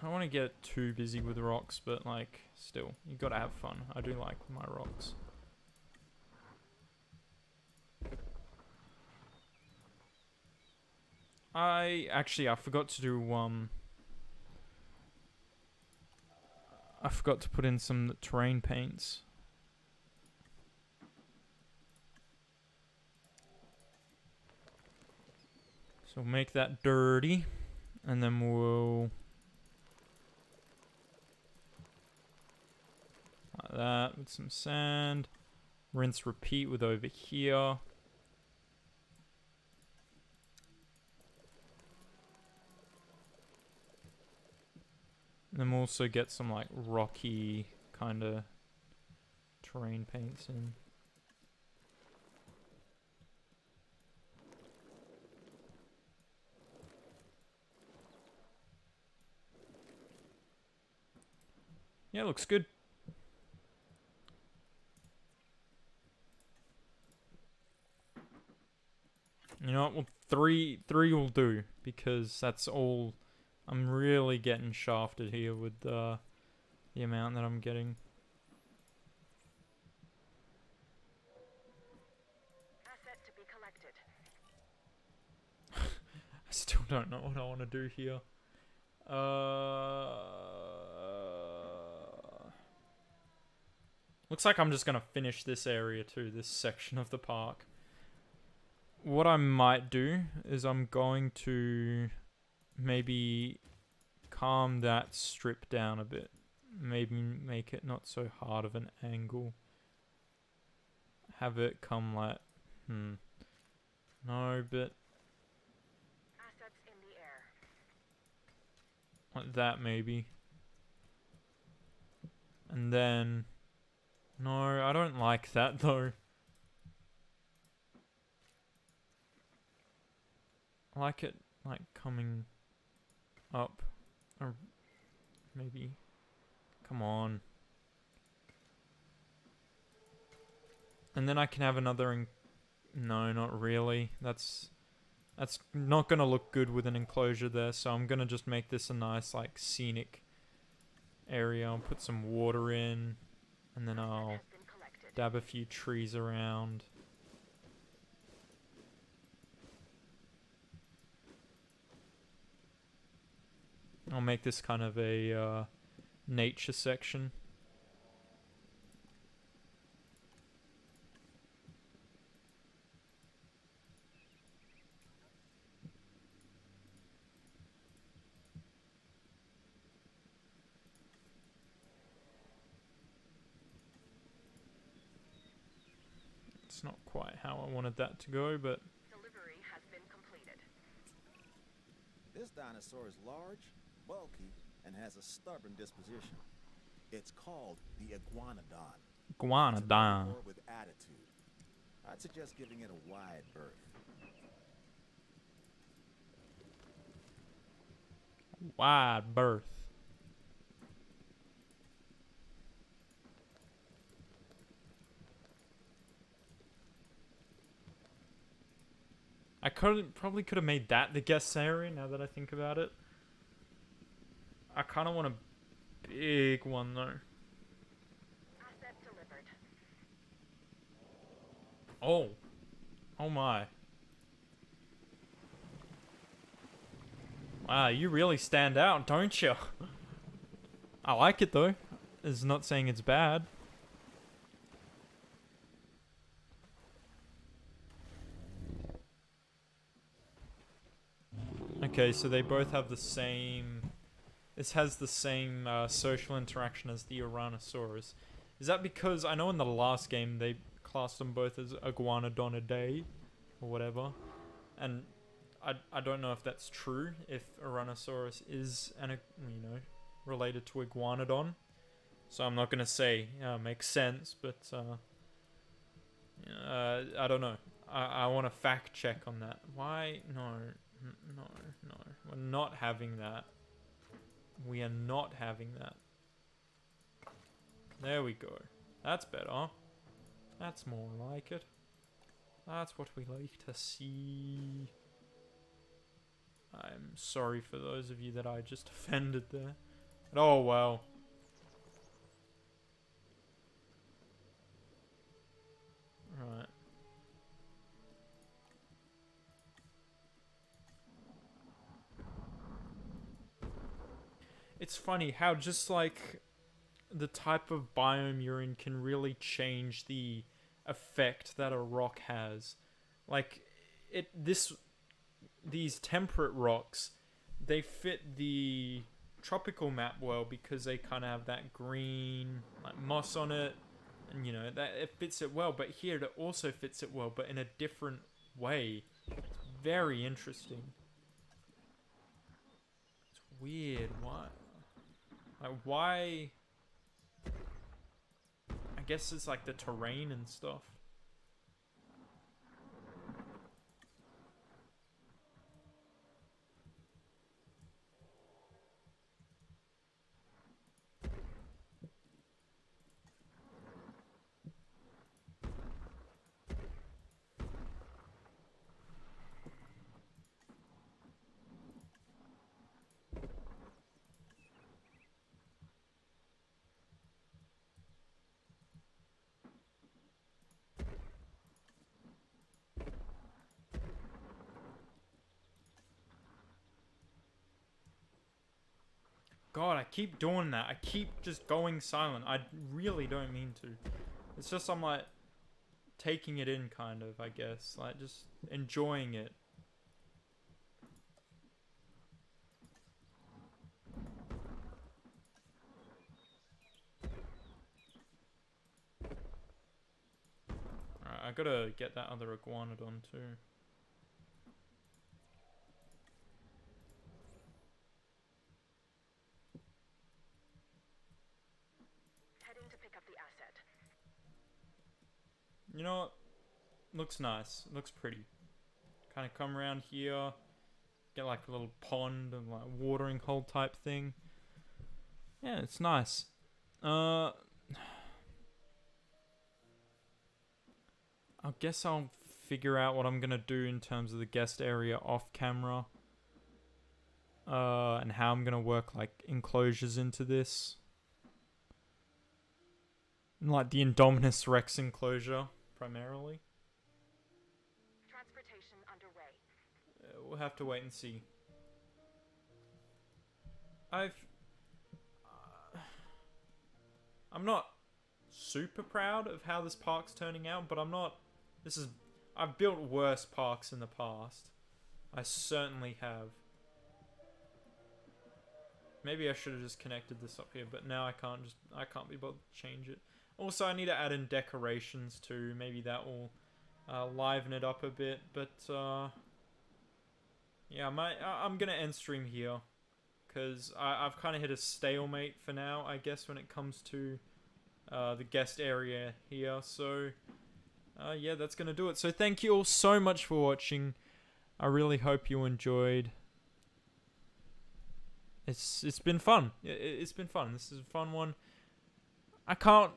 A: don't want to get too busy with rocks, but like, still, you gotta have fun. I do like my rocks. I forgot to do, I forgot to put in some terrain paints. So make that dirty, and then we'll... like that, with some sand. Rinse, repeat with over here. And then we'll also get some like rocky kind of terrain paints in. Yeah, looks good. You know what? Well, three will do, because that's all I'm really getting shafted here with the amount that I'm getting.
D: Asset to be collected.
A: I still don't know what I want to do here. Looks like I'm just gonna finish this area too, this section of the park. What I might do is I'm going to maybe calm that strip down a bit. Maybe make it not so hard of an angle. Have it come like, no, but
D: Assets in the air.
A: like that maybe. And then, no, I don't like that though. I like it like coming up, or maybe, come on. And then I can have another, no, not really. That's not gonna look good with an enclosure there, so I'm gonna just make this a nice like scenic area. I'll put some water in, and then I'll
D: Has been collected.
A: dab a few trees around. I'll make this kind of a nature section. It's not quite how I wanted that to go, but
D: Delivery has been completed.
C: This dinosaur is large, bulky, and has a stubborn disposition. It's called the iguanodon. It's a
A: Iguanodon.
C: carnivore with attitude. I'd suggest giving it a wide berth.
A: Wide berth. I probably could have made that the guest area now that I think about it. I kind of want a big one though.
D: Asset delivered.
A: Oh. Oh my. Wow, you really stand out, don't you? I like it though. It's not saying it's bad. Okay, so they both have the same... This has the same social interaction as the Tyrannosaurus. Is that because... I know in the last game they classed them both as Iguanodontidae, or whatever. And I don't know if that's true, if Tyrannosaurus is, related to Iguanodon. So I'm not going to say makes sense, but... I don't know. I want to fact check on that. Why? No. No. We're not having that. We are not having that. There we go. That's better. That's more like it. That's what we like to see. I'm sorry for those of you that I just offended there. But oh well. Right. It's funny how just like the type of biome you're in can really change the effect that a rock has. Like these temperate rocks, they fit the tropical map well because they kind of have that green like moss on it, and that it fits it well. But here it also fits it well, but in a different way. It's very interesting. It's weird. What? Like, why? I guess it's like the terrain and stuff. God, I keep doing that. I keep just going silent. I really don't mean to. It's just I'm like taking it in, kind of, I guess. Like just enjoying it. Alright, I gotta get that other iguanodon too.
D: Heading to pick up the asset.
A: You know what? Looks nice. Looks pretty. Kind of come around here, get like a little pond and like watering hole type thing. Yeah, it's nice. I guess I'll figure out what I'm gonna do in terms of the guest area off camera. And how I'm gonna work like enclosures into this. And, like the Indominus Rex enclosure, primarily.
D: Transportation underway.
A: We'll have to wait and see. I'm not super proud of how this park's turning out, but I've built worse parks in the past. I certainly have. Maybe I should have just connected this up here, but now I can't be bothered to change it. Also, I need to add in decorations too. Maybe that will liven it up a bit. But yeah, I'm gonna end stream here because I've kind of hit a stalemate for now, I guess, when it comes to the guest area here. So yeah, that's gonna do it. So thank you all so much for watching. I really hope you enjoyed. It's been fun. It's been fun. This is a fun one. I don't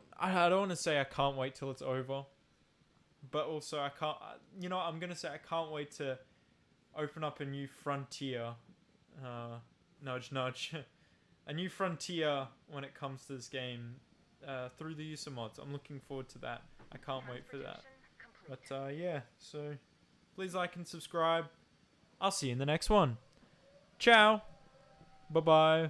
A: want to say I can't wait till it's over, but also I can't. You know, I'm gonna say I can't wait to open up a new frontier. Nudge, nudge. A new frontier when it comes to this game through the use of mods. I'm looking forward to that. I can't wait for that. But yeah, so please like and subscribe. I'll see you in the next one. Ciao. Bye-bye.